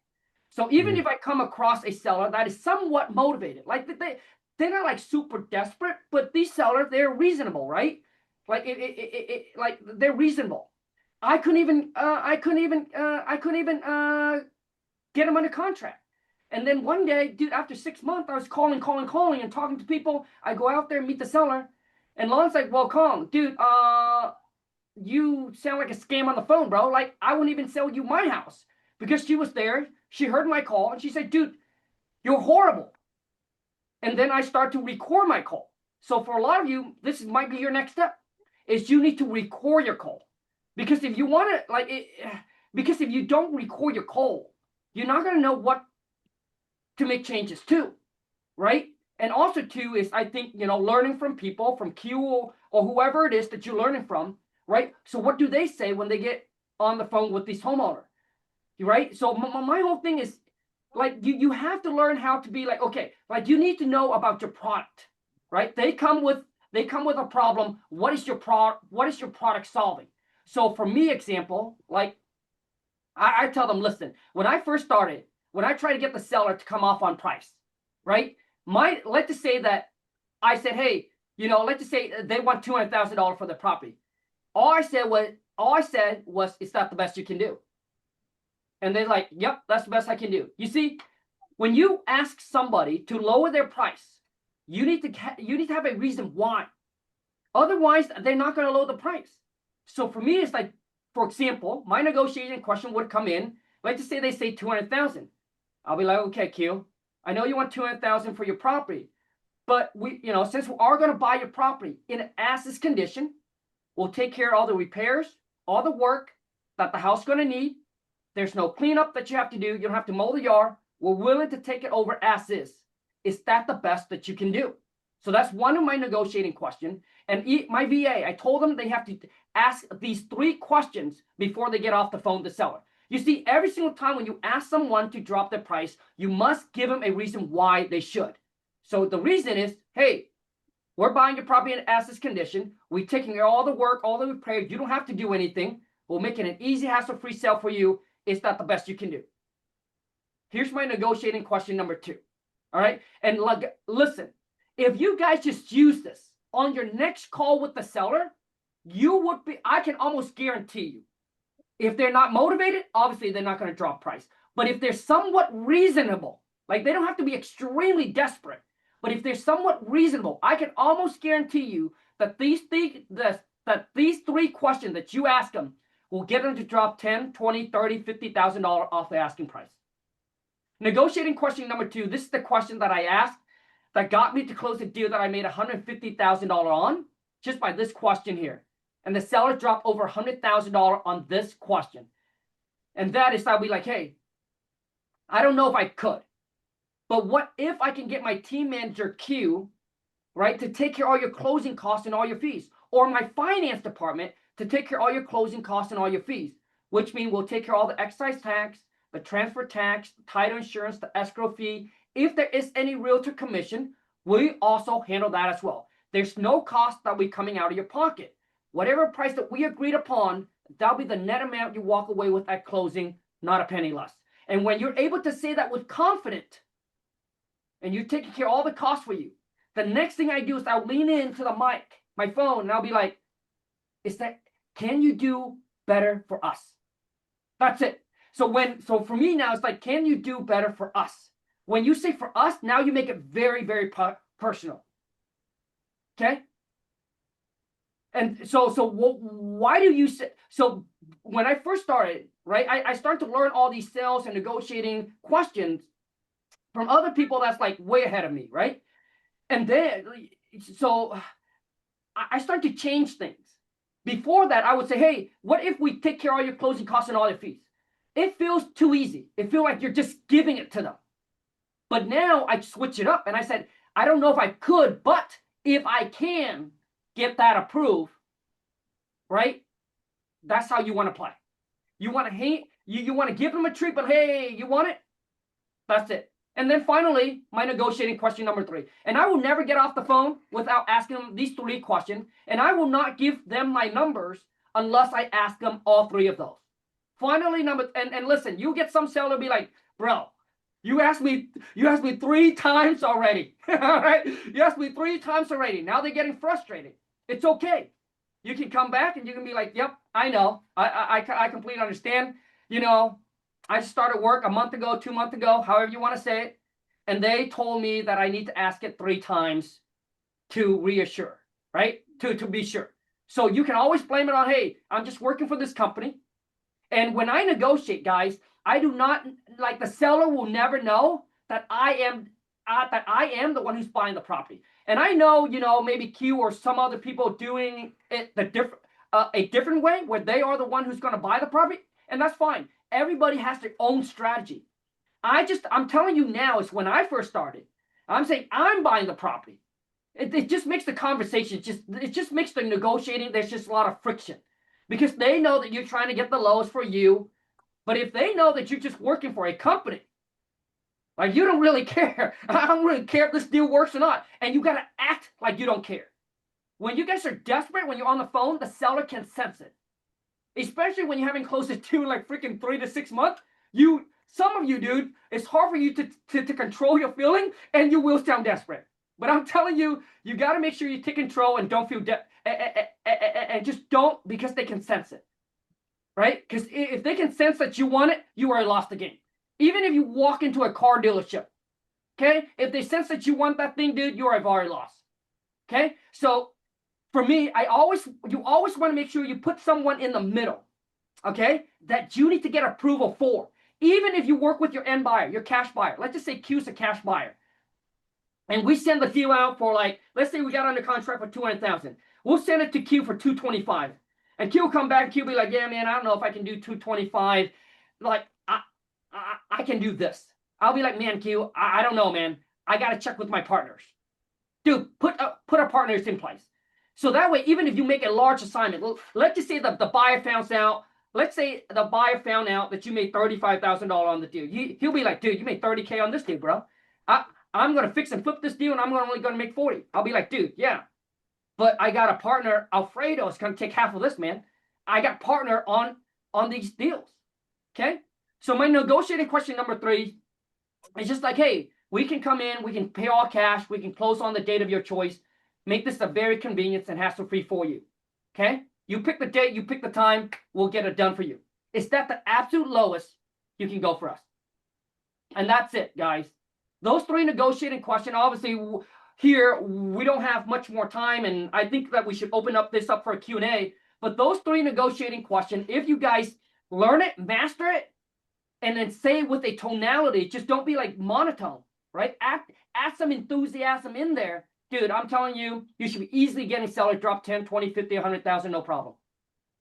So even if I come across a seller that is somewhat motivated, like they're not like super desperate, but these sellers, they're reasonable, right? Like like they're reasonable. I couldn't even get them under contract. And then one day, dude, after 6 months, I was calling and talking to people. I go out there and meet the seller, and Lon's like, well, Kong, dude, you sound like a scam on the phone, bro. Like, I wouldn't even sell you my house. Because she was there, she heard my call, and she said, dude, you're horrible. And then I start to record my call. So for a lot of you, this might be your next step, is you need to record your call. Because if you want to, because if you don't record your call, you're not going to know what to make changes to, right? And also, too, is, I think, learning from people, from Q or whoever it is that you're learning from, right? So what do they say when they get on the phone with this homeowner, right? So my whole thing is, like, you have to learn how to be like, okay, like, you need to know about your product, right? They come with a problem. What is your product solving? So for me, example, like, I tell them, listen, when I first started, when I try to get the seller to come off on price, right? Let's just say that I said, hey, let's just say they want $200,000 for their property. All I said was, is that the best you can do? And they're like, yep, that's the best I can do. You see, when you ask somebody to lower their price, you need to have a reason why. Otherwise, they're not going to lower the price. So for me, it's like, for example, my negotiating question would come in. Let's just say they say 200,000. I'll be like, okay, Q, I know you want 200,000 for your property, but since we are going to buy your property in an as-is condition, we'll take care of all the repairs, all the work that the house is going to need. There's no cleanup that you have to do. You don't have to mow the yard. We're willing to take it over as is. Is that the best that you can do? So that's one of my negotiating questions. And my VA, I told them ask these 3 questions before they get off the phone to the seller. You see, every single time when you ask someone to drop their price, you must give them a reason why they should. So the reason is, hey, we're buying your property in as is condition. We're taking all the work, all the repairs. You don't have to do anything. We'll make it an easy, hassle-free sale for you. Is that the best you can do? Here's my negotiating question number 2. All right. And listen, if you guys just use this on your next call with the seller, I can almost guarantee you, if they're not motivated, obviously they're not going to drop price. But if they're somewhat reasonable, like they don't have to be extremely desperate, but if they're somewhat reasonable, I can almost guarantee you that these 3 questions that you ask them will get them to drop $10, $20, $30, $50,000 off the asking price. Negotiating question number 2. This is the question that I asked that got me to close a deal that I made $150,000 on just by this question here. And the seller dropped over $100,000 on this question. And that is, I'll be like, hey, I don't know if I could, but what if I can get my team manager Q, right, to take care of all your closing costs and all your fees, or my finance department to take care of all your closing costs and all your fees, which means we'll take care of all the excise tax, the transfer tax, the title insurance, the escrow fee. If there is any realtor commission, we also handle that as well. There's no cost that will be coming out of your pocket. Whatever price that we agreed upon, that'll be the net amount you walk away with at closing, not a penny less. And when you're able to say that with confidence, and you're taking care of all the costs for you, the next thing I do is I'll lean into the mic, my phone, and I'll be like, can you do better for us? That's it. So for me now, it's like, can you do better for us? When you say for us, now you make it very, very personal. Okay? And so why do you say, so when I first started, right, I started to learn all these sales and negotiating questions from other people that's like way ahead of me, right? And then, so I started to change things. Before that, I would say, hey, what if we take care of all your closing costs and all your fees? It feels too easy. It feels like you're just giving it to them. But now I switch it up and I said, I don't know if I could, but if I can get that approved, right? That's how you want to play. You want to you want to give them a treat, but hey, you want it? That's it. And then finally, my negotiating question number 3. And I will never get off the phone without asking them these 3 questions. And I will not give them my numbers unless I ask them all 3 of those. Finally, and listen, you get some seller be like, bro, you asked me 3 times already. All right? You asked me 3 times already. Now they're getting frustrated. It's okay. You can come back and you can be like, yep, I know. I completely understand. You know, I started work a month ago, 2 months ago, however you want to say it. And they told me that I need to ask it 3 times to reassure, right? To be sure. So you can always blame it on, hey, I'm just working for this company. And when I negotiate, guys, I do not, like, the seller will never know that I am the one who's buying the property. And I know, you know, maybe Q or some other people doing it a different way where they are the one who's going to buy the property. And that's fine. Everybody has their own strategy. I'm telling you now, is when I first started, I'm saying I'm buying the property. It just makes the conversation, it just makes the negotiating, there's just a lot of friction. Because they know that you're trying to get the lowest for you. But if they know that you're just working for a company, like, you don't really care. I don't really care if this deal works or not. And you got to act like you don't care. When you guys are desperate, when you're on the phone, the seller can sense it. Especially when you're having close to like freaking 3 to 6 months. Some of you, dude, it's hard for you to control your feeling, and you will sound desperate. But I'm telling you, you got to make sure you take control and don't feel and just don't, because they can sense it, right? Because if they can sense that you want it, you already lost the game. Even if you walk into a car dealership, okay? If they sense that you want that thing, dude, you have already lost, okay? So for me, you always want to make sure you put someone in the middle, okay? That you need to get approval for. Even if you work with your end buyer, your cash buyer. Let's just say Q's a cash buyer. And we send the deal out for, like, let's say we got under contract for $200,000. We'll send it to Q for $225,000. And Q will come back and Q will be like, yeah, man, I don't know if I can do $225,000. Like, I can do this. I'll be like, man, Q, I don't know, man. I got to check with my partners. Dude, put our partners in place. So that way, even if you make a large assignment, let's just say the buyer found out. Let's say the buyer found out that you made $35,000 on the deal. He'll be like, dude, you made 30K on this deal, bro. I'm gonna fix and flip this deal, and I'm only gonna make 40. I'll be like, dude, yeah, but I got a partner, Alfredo, is gonna take half of this, man. I got partner on these deals. Okay, so my negotiating question number 3 is just like, hey, we can come in, we can pay all cash, we can close on the date of your choice, make this a very convenient and hassle-free for you. Okay, you pick the date, you pick the time, we'll get it done for you. Is that the absolute lowest you can go for us? And that's it, guys. Those 3 negotiating questions. Obviously, here we don't have much more time, and I think that we should open up this up for a Q&A. But those 3 negotiating questions, if you guys learn it, master it, and then say it with a tonality, just don't be like monotone, right? Add some enthusiasm in there. Dude, I'm telling you, you should be easily getting seller drop 10, 20, 50, 100,000, no problem.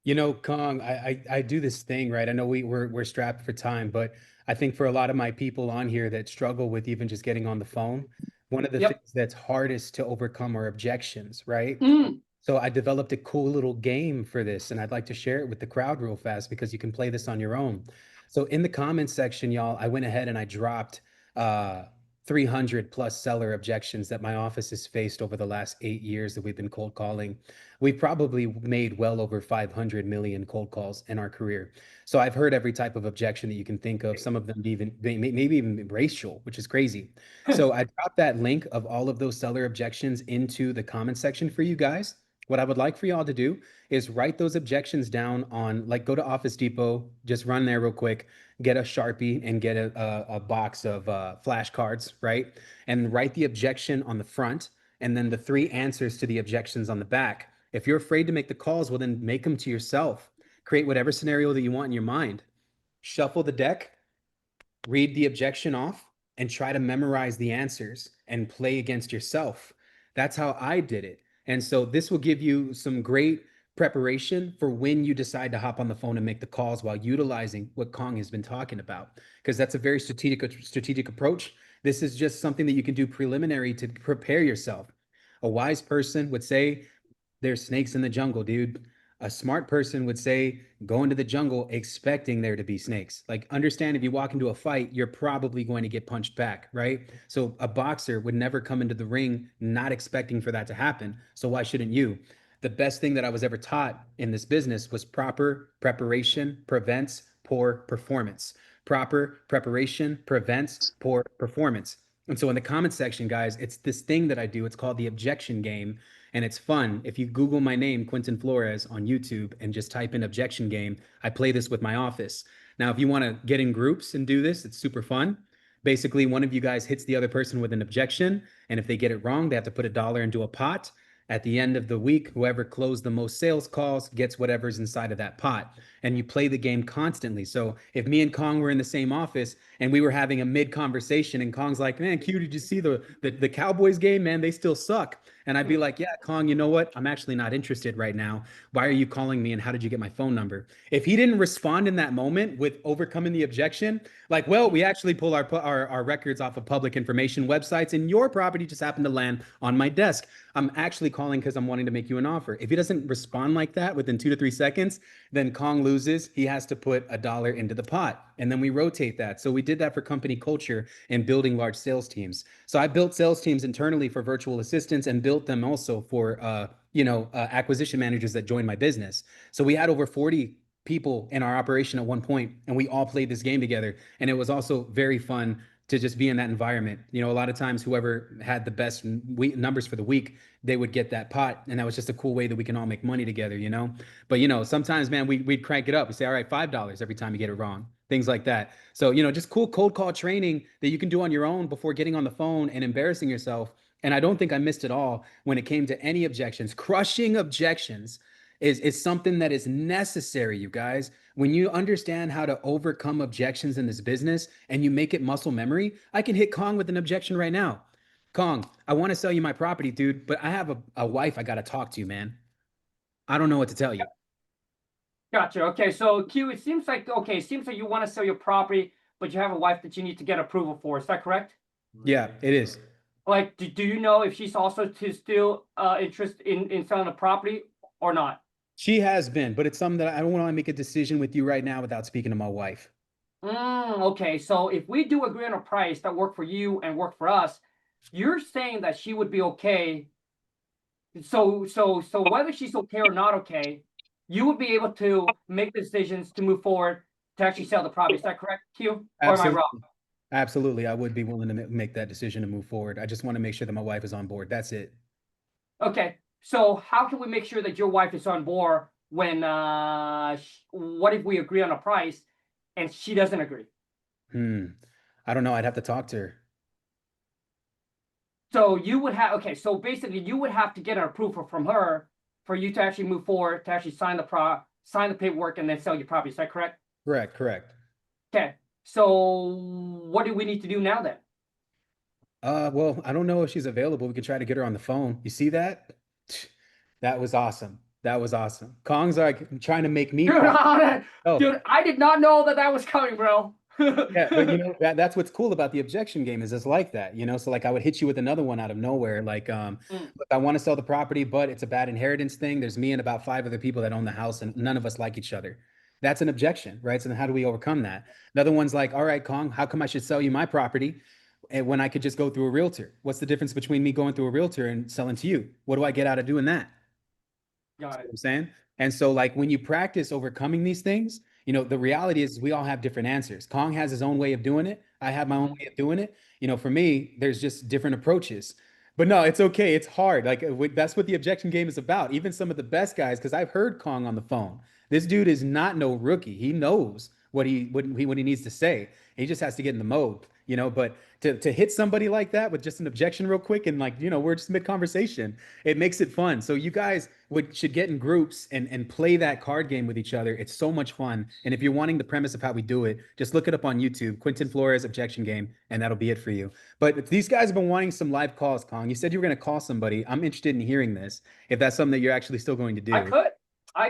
You know, Kong, I do this thing, right? I know we're strapped for time, but I think for a lot of my people on here that struggle with even just getting on the phone, one of the things that's hardest to overcome are objections, right? So I developed a cool little game for this, and I'd like to share it with the crowd real fast because you can play this on your own. So in the comments section, y'all, I went ahead and I dropped 300 plus seller objections that my office has faced over the last 8 years that we've been cold calling. We've probably made well over 500 million cold calls in our career. So I've heard every type of objection that you can think of, some of them even maybe even racial, which is crazy. So I dropped that link of all of those seller objections into the comment section for you guys. What I would like for y'all to do is write those objections down on, like, go to Office Depot, just run there real quick, get a Sharpie and get a box of flashcards, right? And write the objection on the front and then the 3 answers to the objections on the back. If you're afraid to make the calls, well, then make them to yourself. Create whatever scenario that you want in your mind. Shuffle the deck, read the objection off, and try to memorize the answers and play against yourself. That's how I did it. And so this will give you some great preparation for when you decide to hop on the phone and make the calls while utilizing what Kong has been talking about, because that's a very strategic approach. This is just something that you can do preliminary to prepare yourself. A wise person would say, there's snakes in the jungle, dude. A smart person would say, go into the jungle expecting there to be snakes. Like, understand, if you walk into a fight, you're probably going to get punched back, right? So a boxer would never come into the ring not expecting for that to happen. So why shouldn't you? The best thing that I was ever taught in this business was proper preparation prevents poor performance. Proper preparation prevents poor performance. And so in the comment section, guys, it's this thing that I do. It's called the objection game. And it's fun. If you Google my name, Quentin Flores, on YouTube and just type in objection game, I play this with my office. Now, if you want to get in groups and do this, it's super fun. Basically, one of you guys hits the other person with an objection. And if they get it wrong, they have to put $1 into a pot. At the end of the week, whoever closed the most sales calls gets whatever's inside of that pot. And you play the game constantly. So if me and Kong were in the same office and we were having a mid conversation and Kong's like, man, Q, did you see the Cowboys game? Man, they still suck. And I'd be like, yeah, Kong, you know what? I'm actually not interested right now. Why are you calling me? And how did you get my phone number? If he didn't respond in that moment with overcoming the objection, like, well, we actually pull our records off of public information websites and your property just happened to land on my desk. I'm actually calling because I'm wanting to make you an offer. If he doesn't respond like that within 2 to 3 seconds, then Kong loses. He has to put $1 into the pot. And then we rotate that. So we did that for company culture and building large sales teams. So I built sales teams internally for virtual assistants and built them also for acquisition managers that joined my business. So we had over 40 people in our operation at one point, and we all played this game together. And it was also very fun to just be in that environment. You know, a lot of times whoever had the best numbers for the week, they would get that pot. And that was just a cool way that we can all make money together, you know? But, you know, sometimes, man, we'd crank it up. We say, all right, $5 every time you get it wrong, things like that. So, you know, just cool cold call training that you can do on your own before getting on the phone and embarrassing yourself. And I don't think I missed it all when it came to any objections. Crushing objections is something that is necessary, you guys. When you understand how to overcome objections in this business and you make it muscle memory, I can hit Kong with an objection right now. Kong, I want to sell you my property, dude, but I have a wife I got to talk to, man. I don't know what to tell you. Gotcha. Okay, so Q, it seems like you want to sell your property, but you have a wife that you need to get approval for. Is that correct? Yeah, it is. Like, do you know if she's also still interested in selling the property or not? She has been, but it's something that I don't want to make a decision with you right now without speaking to my wife. Okay, so if we do agree on a price that work for you and work for us, you're saying that she would be okay. So whether she's okay or not okay, you would be able to make the decisions to move forward to actually sell the property. Is that correct, Q? Or am I wrong? Absolutely. Absolutely. I would be willing to make that decision to move forward. I just want to make sure that my wife is on board. That's it. Okay, so how can we make sure that your wife is on board when what if we agree on a price and she doesn't agree? I don't know. I'd have to talk to her. So you would have, okay, so basically you would have to get an approval from her for you to actually move forward, to actually sign the paperwork and then sell your property. Is that correct? Correct, correct. Okay, so what do we need to do now then? Well, I don't know if she's available. We could try to get her on the phone. You see that? That was awesome. That was awesome. Kong's like trying to make me proud. Oh, Dude, I did not know that that was coming, bro. yeah, but you know that's what's cool about the objection game is it's like that, you know. So like I would hit you with another one out of nowhere, like look, I want to sell the property, but it's a bad inheritance thing. There's me and about 5 other people that own the house, and none of us like each other. That's an objection, right? So then how do we overcome that? Another one's like, all right, Kong, how come I should sell you my property and when I could just go through a realtor? What's the difference between me going through a realtor and selling to you? What do I get out of doing that? Got See it. what I'm saying? And so, like, when you practice overcoming these things, you know, the reality is we all have different answers. Kong has his own way of doing it. I have my own way of doing it. You know, for me, there's just different approaches. But no, it's okay. It's hard. Like, that's what the objection game is about. Even some of the best guys, because I've heard Kong on the phone. This dude is not no rookie. He knows what he needs to say. He just has to get in the mode, you know. But to hit somebody like that with just an objection real quick and like, you know, we're just mid conversation, it makes it fun. So you guys should get in groups and play that card game with each other. It's so much fun. And if you're wanting the premise of how we do it, just look it up on YouTube, Quentin Flores objection game, and that'll be it for you. But these guys have been wanting some live calls, Kong. You said you were going to call somebody. I'm interested in hearing this. If that's something that you're actually still going to I do.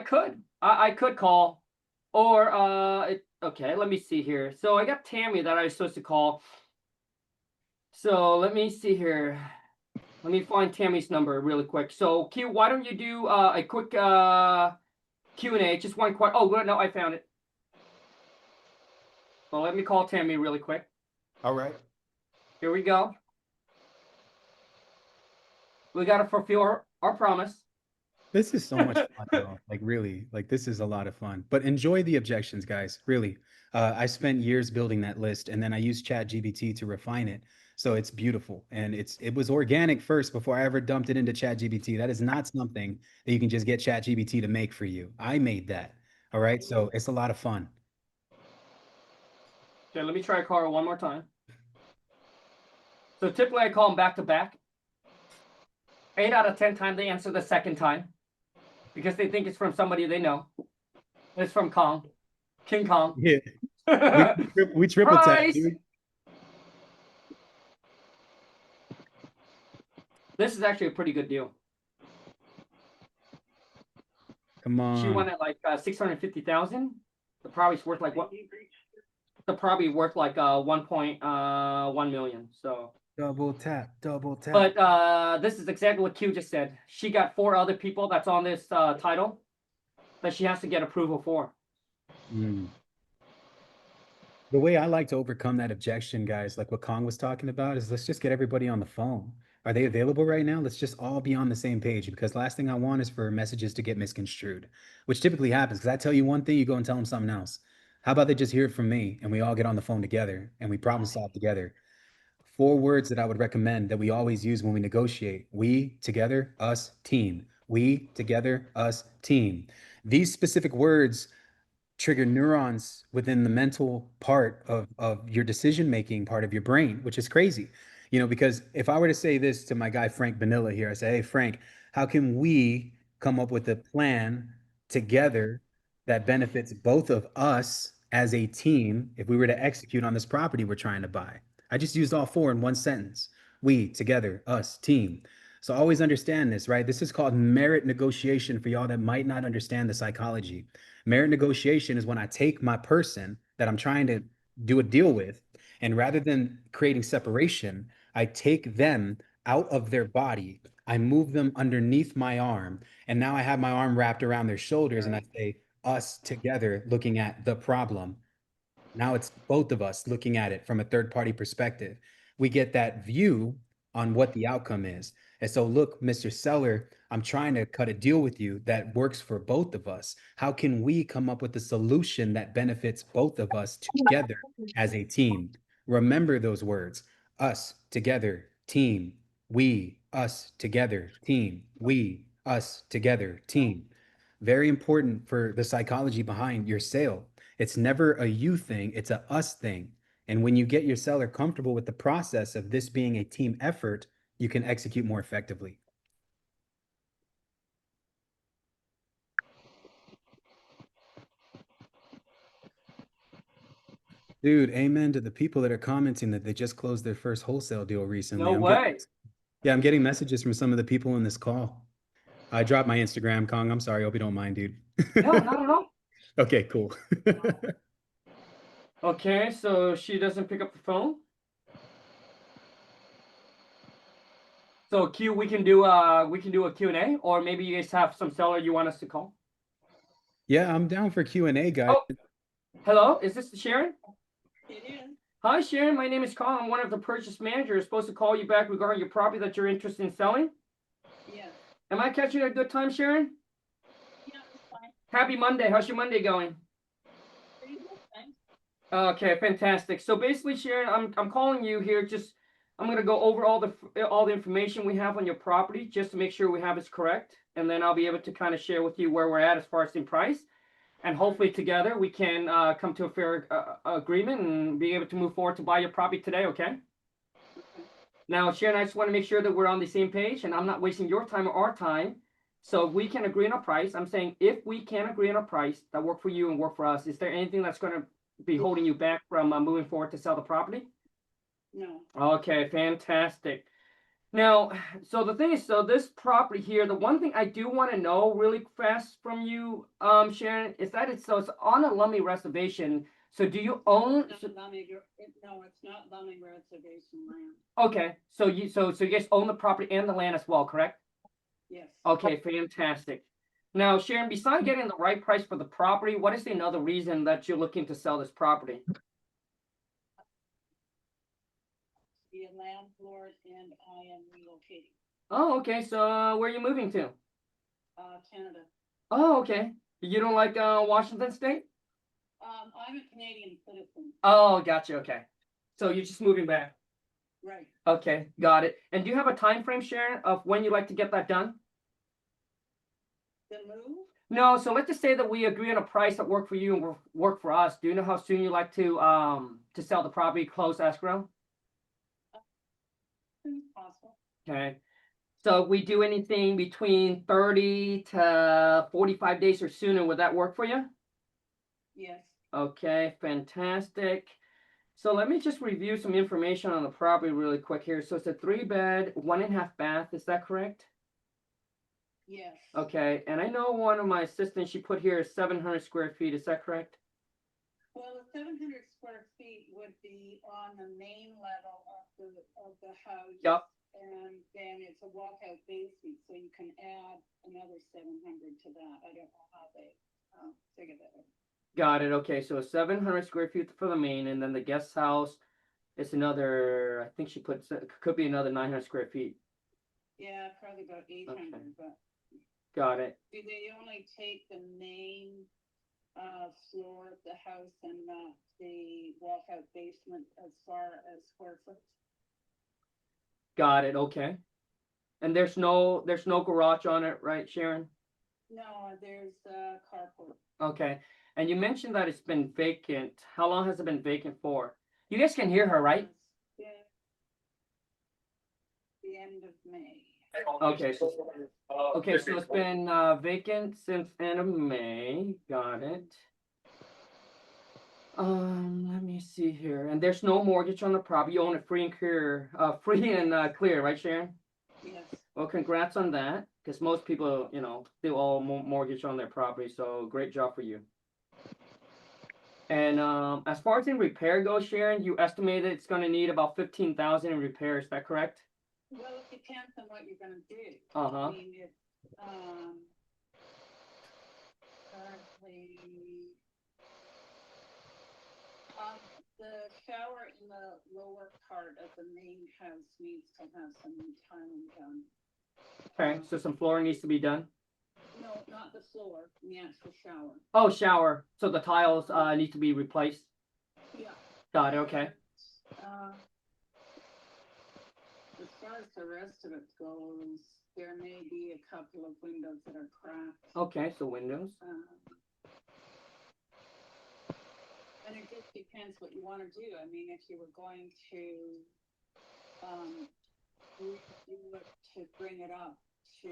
could. I could call. Or okay, let me see here. So I got Tammy that I was supposed to call. So let me see here. Let me find Tammy's number really quick. So Q, why don't you do a quick Q&A? Just one question. Oh, no, I found it. Well, let me call Tammy really quick. All right. Here we go. We got to fulfill our promise. This is so much fun, though. Like really, like this is a lot of fun. But enjoy the objections, guys. Really. I spent years building that list and then I used ChatGPT to refine it. So it's beautiful. And it was organic first before I ever dumped it into ChatGPT. That is not something that you can just get ChatGPT to make for you. I made that. All right. So it's a lot of fun. Okay, let me try Carl one more time. So typically I call them back to back. 8 out of 10 times they answer the second time because they think it's from somebody they know. It's from Kong, King Khang. Yeah. We triple tap, Price! dude. This is actually a pretty good deal. Come on. She won at like 650,000. The property's worth like what? The property worth like 1.1 million. So Double tap, double tap. but this is exactly what Q just said. She got 4 other people that's on this title that she has to get approval for. The way I like to overcome that objection, guys, like what Kong was talking about, is let's just get everybody on the phone. Are they available right now? Let's just all be on the same page because last thing I want is for messages to get misconstrued, which typically happens because I tell you one thing, you go and tell them something else. How about they just hear it from me and we all get on the phone together and we problem solve together? 4 words that I would recommend that we always use when we negotiate: we, together, us, team. We, together, us, team. These specific words trigger neurons within the mental part of your decision making part of your brain, which is crazy. You know, because if I were to say this to my guy Frank Vanilla here, I say, hey Frank, how can we come up with a plan together that benefits both of us as a team if we were to execute on this property we're trying to buy? I just used all 4 in one sentence. We, together, us, team. So always understand this, right? This is called merit negotiation for y'all that might not understand the psychology. Merit negotiation is when I take my person that I'm trying to do a deal with, and rather than creating separation, I take them out of their body. I move them underneath my arm. And now I have my arm wrapped around their shoulders and I say, us together looking at the problem. Now it's both of us looking at it from a third party perspective. We get that view on what the outcome is. And so, look, Mr. Seller, I'm trying to cut a deal with you that works for both of us. How can we come up with a solution that benefits both of us together as a team? Remember those words: us together, team. We, us together, team. We, us together, team. Very important for the psychology behind your sale. It's never a you thing, it's a us thing. And when you get your seller comfortable with the process of this being a team effort, you can execute more effectively. Dude, amen to the people that are commenting that they just closed their first wholesale deal recently. No way. I'm getting messages from some of the people in this call. I dropped my Instagram, Kong. I'm sorry. Hope you don't mind, dude. No, not at all. Okay, cool. Okay, so she doesn't pick up the phone. So Q, we can do a Q&A, or maybe you guys have some seller you want us to call. Yeah, I'm down for Q&A, guys. Oh, hello, is this Sharon? It is. Hi, Sharon. My name is Carl. I'm one of the purchase managers. Supposed to call you back regarding your property that you're interested in selling. Yes. Am I catching a good time, Sharon? Yeah, it's fine. Happy Monday. How's your Monday going? Pretty good, thanks. Okay, fantastic. So basically, Sharon, I'm calling you here. I'm gonna go over all the information we have on your property just to make sure we have it correct, and then I'll be able to kind of share with you where we're at as far as in price, and hopefully together we can come to a fair agreement and be able to move forward to buy your property today. Okay. Now, Sharon, I just want to make sure that we're on the same page, and I'm not wasting your time or our time. So if we can agree on a price, I'm saying if we can agree on a price that work for you and work for us, is there anything that's going to be holding you back from moving forward to sell the property? No. Okay, fantastic. Now, so the thing is, so this property here, the one thing I do want to know really fast from you, Sharon, is that it's on a Lummi reservation. So do you own? No, it's not Lummi reservation land. Okay, so you guys own the property and the land as well, correct? Yes. Okay, fantastic. Now, Sharon, besides getting the right price for the property, what is another reason that you're looking to sell this property? Be a landlord and I am relocating. Oh, okay. So where are you moving to? Canada. Oh, okay. You don't like Washington State? I'm a Canadian citizen. Oh, gotcha. Okay. So you're just moving back. Right. Okay, got it. And do you have a time frame, Sharon, of when you'd like to get that done? The move? No, so let's just say that we agree on a price that work for you and work for us. Do you know how soon you like to sell the property, close escrow? As soon as possible. Okay. So if we do anything between 30 to 45 days or sooner, would that work for you? Yes. Okay, fantastic. So let me just review some information on the property really quick here. So it's a 3-bed, 1.5 bath. Is that correct? Yes. Okay, and I know one of my assistants, she put here is 700 square feet. Is that correct? Well, the 700 square feet would be on the main level of the house. Yep. And then it's a walkout basement, so you can add another 700 to that. I don't know how they figure that out. Got it. Okay, so 700 square feet for the main, and then the guest house is another, I think she put, could be another 900 square feet. Yeah, probably about 800, Okay. but Got it. do they only take the main floor of the house and not the walkout basement as far as square foot? Got it. Okay. And there's no garage on it, right, Sharon? No, there's a carport. Okay. And you mentioned that it's been vacant. How long has it been vacant for? You guys can hear her, right? Yeah. The end of May. Okay. So it's been vacant since end of May. Got it. Let me see here. And there's no mortgage on the property. You own it free and clear, right, Sharon? Yes. Well, congrats on that, because most people, they all mortgage on their property. So great job for you. And as far as in repair goes, Sharon, you estimated it's gonna need about 15,000 in repair, is that correct? Well, it depends on what you're gonna do. Uh-huh. I mean, if, currently, the shower in the lower part of the main house needs to have some tiling done. Okay, so some flooring needs to be done. No, not the floor, the actual shower. Oh, shower, so the tiles need to be replaced. Yeah. Got it, okay. As far as the rest of it goes, there may be a couple of windows that are cracked. Okay, so windows. And it just depends what you want to do. I mean, if you were going to redo it to bring it up to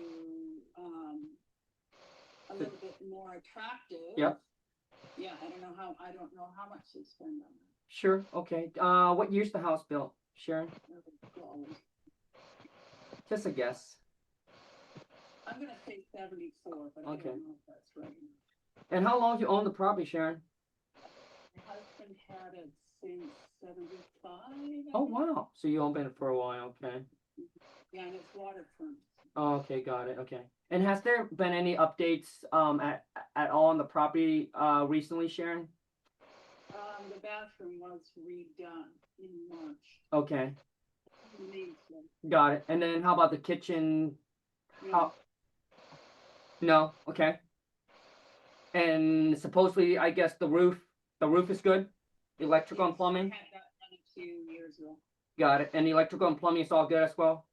a little bit more attractive. Yep. Yeah, I don't know how much you spend on that. Sure, okay. What year's the house built, Sharon? Just a guess. I'm gonna say 74, but I Okay. don't know if that's right. And how long have you owned the property, Sharon? My husband had it since 75. I Oh, think. wow. So you owned it for a while, okay. Yeah, and it's waterfront. Oh, okay, got it, okay. And has there been any updates at all on the property recently, Sharon? The bathroom was redone in March. Okay, Amazing. got it. And then how about the kitchen? Yeah. How? No, okay. And supposedly, I guess the roof is good? Electrical and Yes, plumbing? I had that done a few years ago. Got it. And the electrical and plumbing is all good as well?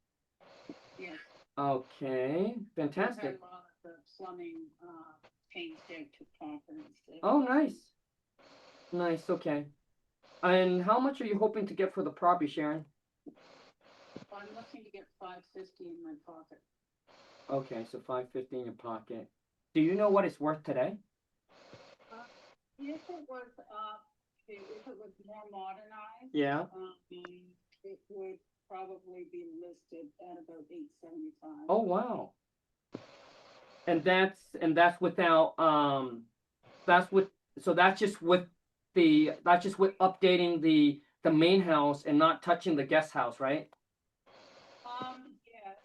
Yeah. Okay, I've fantastic. had a lot of the plumbing changed out to copper instead. Oh, nice. Nice, okay. And how much are you hoping to get for the property, Sharon? I'm looking to get $550 in my pocket. Okay, so $550 in your pocket. Do you know what it's worth today? If it was more modernized, Yeah. it would probably be listed at about $875. Oh, wow. And that's without that's just with updating the main house and not touching the guest house, right? Yes,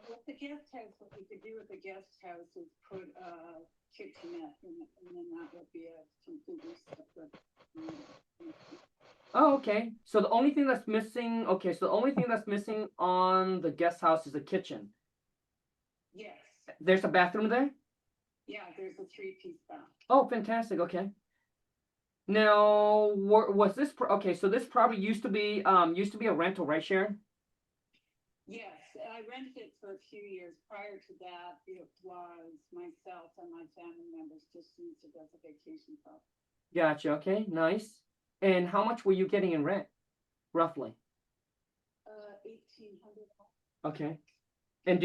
with the guest house, what we could do with the guest house is put a kitchenette in it, and then that would be a completely separate. Oh, okay. So the only thing that's missing, on the guest house is the kitchen. Yes, There's a bathroom there? yeah, there's a 3-piece bath. Oh, fantastic. Okay. Now, was this okay? So this probably used to be a rental, right, Sharon? Yes, I rented it for a few years. Prior to that, it was myself and my family members just used it as a vacation property. Gotcha. Okay, nice. And how much were you getting in rent, roughly? $1,800. Okay. And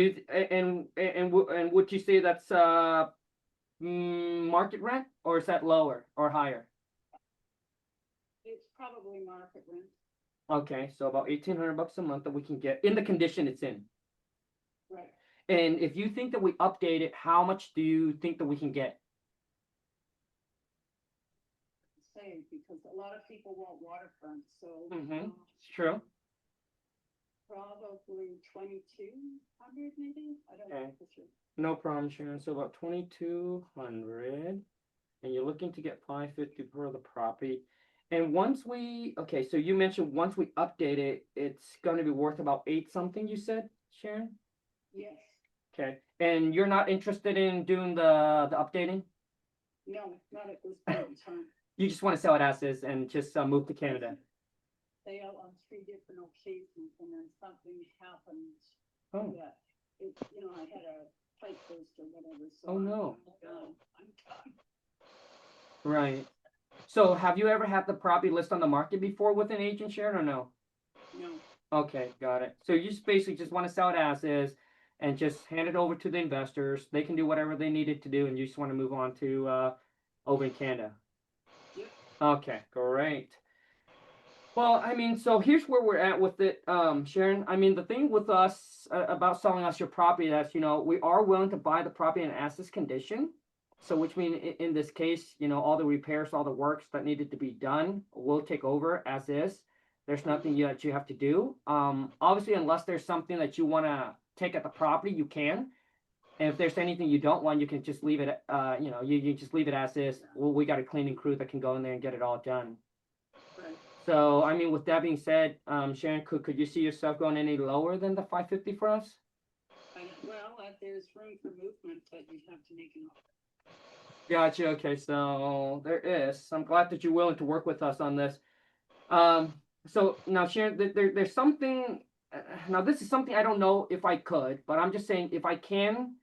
would you say that's market rent, or is that lower or higher? It's probably market rent. Okay, so about $1,800 a month that we can get in the condition it's in. Right. And if you think that we update it, how much do you think that we can get? Say, because a lot of people want waterfront, so It's true. probably 2,200 maybe. I don't Okay. know for sure. No problem, Sharon. So about 2,200, and you're looking to get $550 per the property. And so you mentioned once we update it, it's going to be worth about 8 something. You said, Sharon. Yes. Okay. And you're not interested in doing the updating? No, not at this point in time. You just want to sell it as is and just move to Canada. Sale on 3 different occasions, and then something happened Oh. that I had a pipe burst or whatever. So Oh, no. I'm done. Right. So have you ever had the property list on the market before with an agent, Sharon, or no? No. Okay, got it. So you just basically just want to sell it as is and just hand it over to the investors. They can do whatever they needed to do, and you just want to move on to over in Canada. Yep. Okay, great. Well, I mean, so here's where we're at with it, Sharon. I mean, the thing with us about selling us your property, that's we are willing to buy the property in as is condition. So which means in this case, you know, all the repairs, all the works that needed to be done will take over as is. There's nothing that you have to do. Obviously, unless there's something that you want to take at the property, you can. And if there's anything you don't want, you can just leave it, you know, you just leave it as is. Well, we got a cleaning crew that can go in there and get it all done. Right. So, I mean, with that being said, Sharon, could you see yourself going any lower than the 550 for us? Well, there's room for movement, but you have to make an offer. Gotcha. Okay, so there is. I'm glad that you're willing to work with us on this. So now, Sharon, there's something. Now, this is something I don't know if I could, but I'm just saying if I can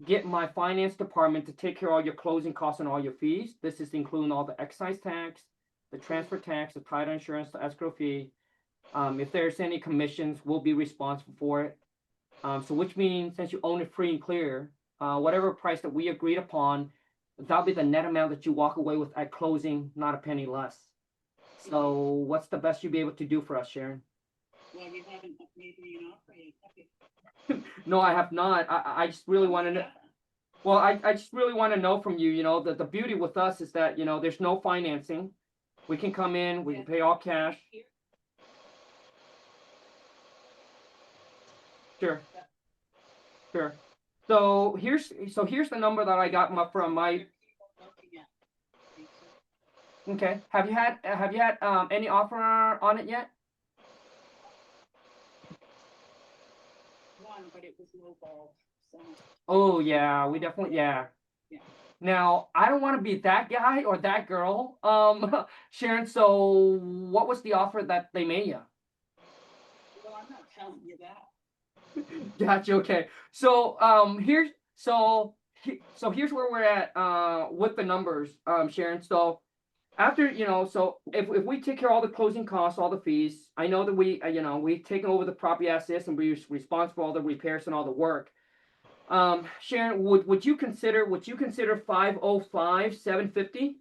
get my finance department to take care of all your closing costs and all your fees. This is including all the excise tax, the transfer tax, the title insurance, the escrow fee. If there's any commissions, we'll be responsible for it. So which means since you own it free and clear, whatever price that we agreed upon, that'll be the net amount that you walk away with at closing, not a penny less. So what's the best you'll be able to do for us, Sharon? Well, you haven't made me an offer yet, have you? No, I have not. I just really want to know. Well, I just really want to know from you, you know, the beauty with us is that, you know, there's no financing. We can come in, we can pay all cash. Sure. Sure. So here's the number that I got from my. Okay. Have you had any offer on it yet? One, but it was lowball, so. Oh yeah, we definitely yeah. Yeah. Now I don't want to be that guy or that girl, Sharon. So what was the offer that they made you? Well, I'm not telling you that. Gotcha. Okay. So here's here's where we're at with the numbers, Sharon. So after, you know, so if we take care of all the closing costs, all the fees, I know that we you know, we've taken over the property assets and we're responsible for all the repairs and all the work. Sharon, would you consider 505 750?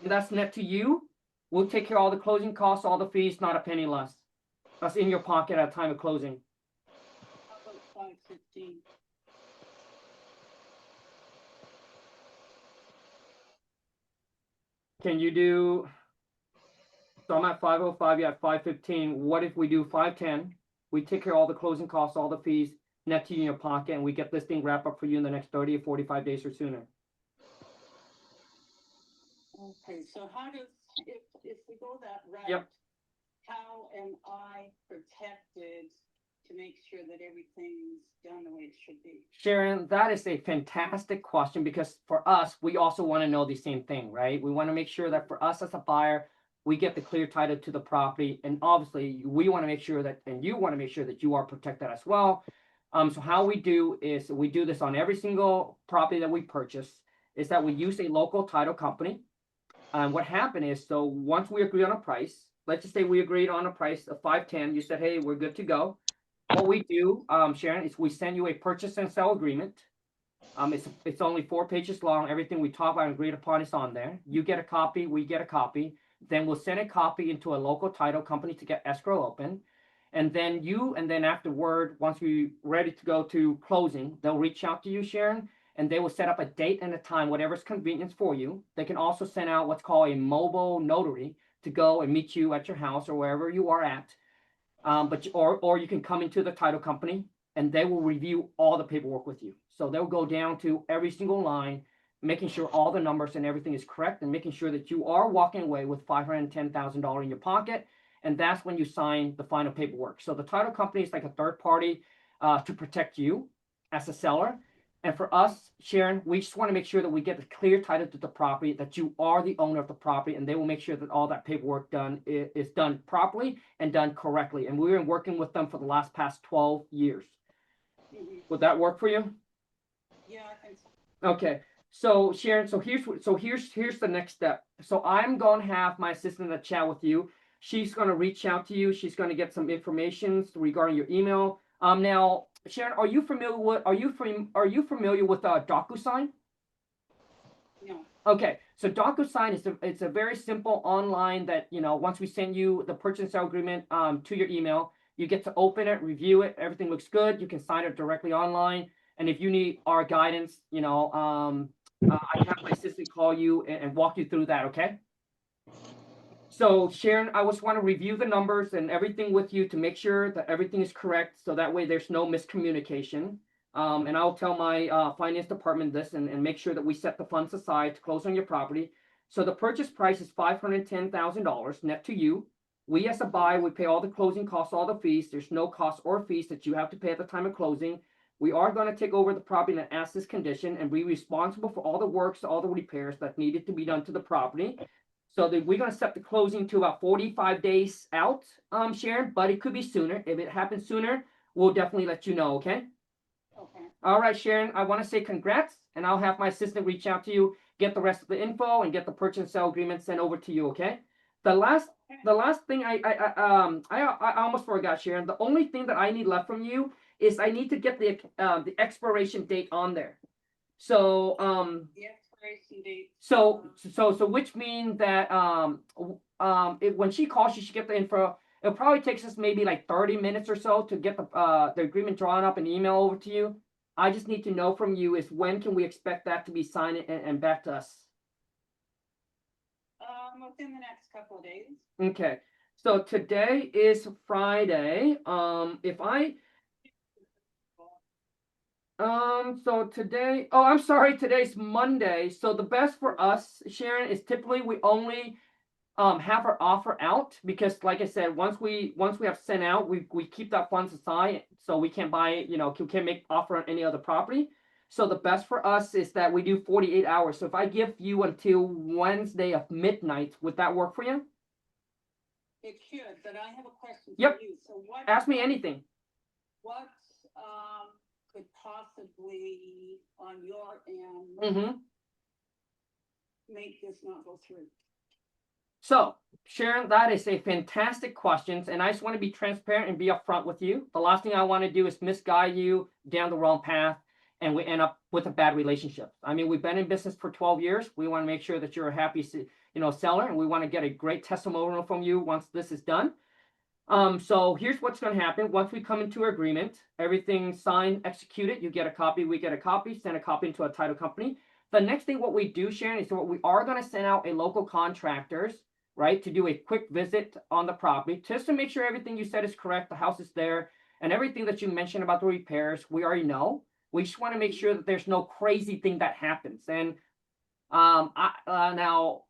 That's net to you. We'll take care of all the closing costs, all the fees, not a penny less. That's in your pocket at time of closing. How about 515? Can you do? So I'm at 505, you at 515. What if we do 510? We take care of all the closing costs, all the fees, net to you in your pocket, and we get this thing wrapped up for you in the next 30 or 45 days or sooner. Okay, so how does, if we go that route, Yep. how am I protected to make sure that everything's done the way it should be? Sharon, that is a fantastic question because for us, we also want to know the same thing, right? We want to make sure that for us as a buyer, we get the clear title to the property. And obviously, we want to make sure that, and you want to make sure that you are protected as well. So how we do is we do this on every single property that we purchase, is that we use a local title company. What happened is, so once we agree on a price, let's just say we agreed on a price of 510, you said, hey, we're good to go. What we do, Sharon, is we send you a purchase and sell agreement. It's only 4 pages long. Everything we talk about and agreed upon is on there. You get a copy, we get a copy. Then we'll send a copy into a local title company to get escrow open. And then afterward, once we're ready to go to closing, they'll reach out to you, Sharon, and they will set up a date and a time, whatever's convenience for you. They can also send out what's called a mobile notary to go and meet you at your house or wherever you are at. Or you can come into the title company and they will review all the paperwork with you. So they'll go down to every single line, making sure all the numbers and everything is correct and making sure that you are walking away with $510,000 in your pocket. And that's when you sign the final paperwork. So the title company is like a third party to protect you as a seller. And for us, Sharon, we just want to make sure that we get the clear title to the property, that you are the owner of the property, and they will make sure that all that paperwork done is done properly and done correctly. And we've been working with them for the past 12 years. Would that work for you? Yeah, I think so. Okay. So Sharon, here's the next step. So I'm going to have my assistant chat with you. She's going to reach out to you. She's going to get some information regarding your email. Now, Sharon, are you familiar with DocuSign? No. Okay, so DocuSign it's a very simple online that, you know, once we send you the purchase and sale agreement to your email, you get to open it, review it, everything looks good. You can sign it directly online. And if you need our guidance, you know, I can have my assistant call you and walk you through that, okay? So Sharon, I just want to review the numbers and everything with you to make sure that everything is correct, so that way there's no miscommunication. And I'll tell my finance department this and make sure that we set the funds aside to close on your property. So the purchase price is $510,000 net to you. We as a buyer, we pay all the closing costs, all the fees. There's no costs or fees that you have to pay at the time of closing. We are going to take over the property in an as-is condition and be responsible for all the works, all the repairs that needed to be done to the property. So we're going to set the closing to about 45 days out, Sharon, but it could be sooner. If it happens sooner, we'll definitely let you know, okay? Okay. All right, Sharon, I want to say congrats, and I'll have my assistant reach out to you, get the rest of the info, and get the purchase and sale agreement sent over to you, okay? The last thing I almost forgot, Sharon. The only thing that I need left from you is I need to get the expiration date on there. So The expiration date. so which means that when she calls, she should get the info. It probably takes us maybe like 30 minutes or so to get the agreement drawn up and email over to you. I just need to know from you is when can we expect that to be signed and back to us? Within the next couple of days. Okay. So today is Friday. So today, oh, I'm sorry, today's Monday. So the best for us, Sharon, is typically we only have our offer out, because like I said, once we have sent out, we keep that funds aside, so we can't buy it, we can't make offer on any other property. So the best for us is that we do 48 hours. So if I give you until Wednesday of midnight, would that work for you? It should, but I have a question Yep. for you. So what? Ask me anything. What, could possibly on your end Mm-hmm. make this not go through? So, Sharon, that is a fantastic question, and I just want to be transparent and be upfront with you. The last thing I want to do is misguide you down the wrong path, and we end up with a bad relationship. I mean, we've been in business for 12 years. We want to make sure that you're a happy, seller, and we want to get a great testimonial from you once this is done. So here's what's going to happen. Once we come into agreement, everything signed, executed, you get a copy, we get a copy, send a copy into a title company. The next thing what we do, Sharon, is what we are going to send out a local contractors, right, to do a quick visit on the property, just to make sure everything you said is correct, the house is there, and everything that you mentioned about the repairs, we already know. We just want to make sure that there's no crazy thing that happens. And now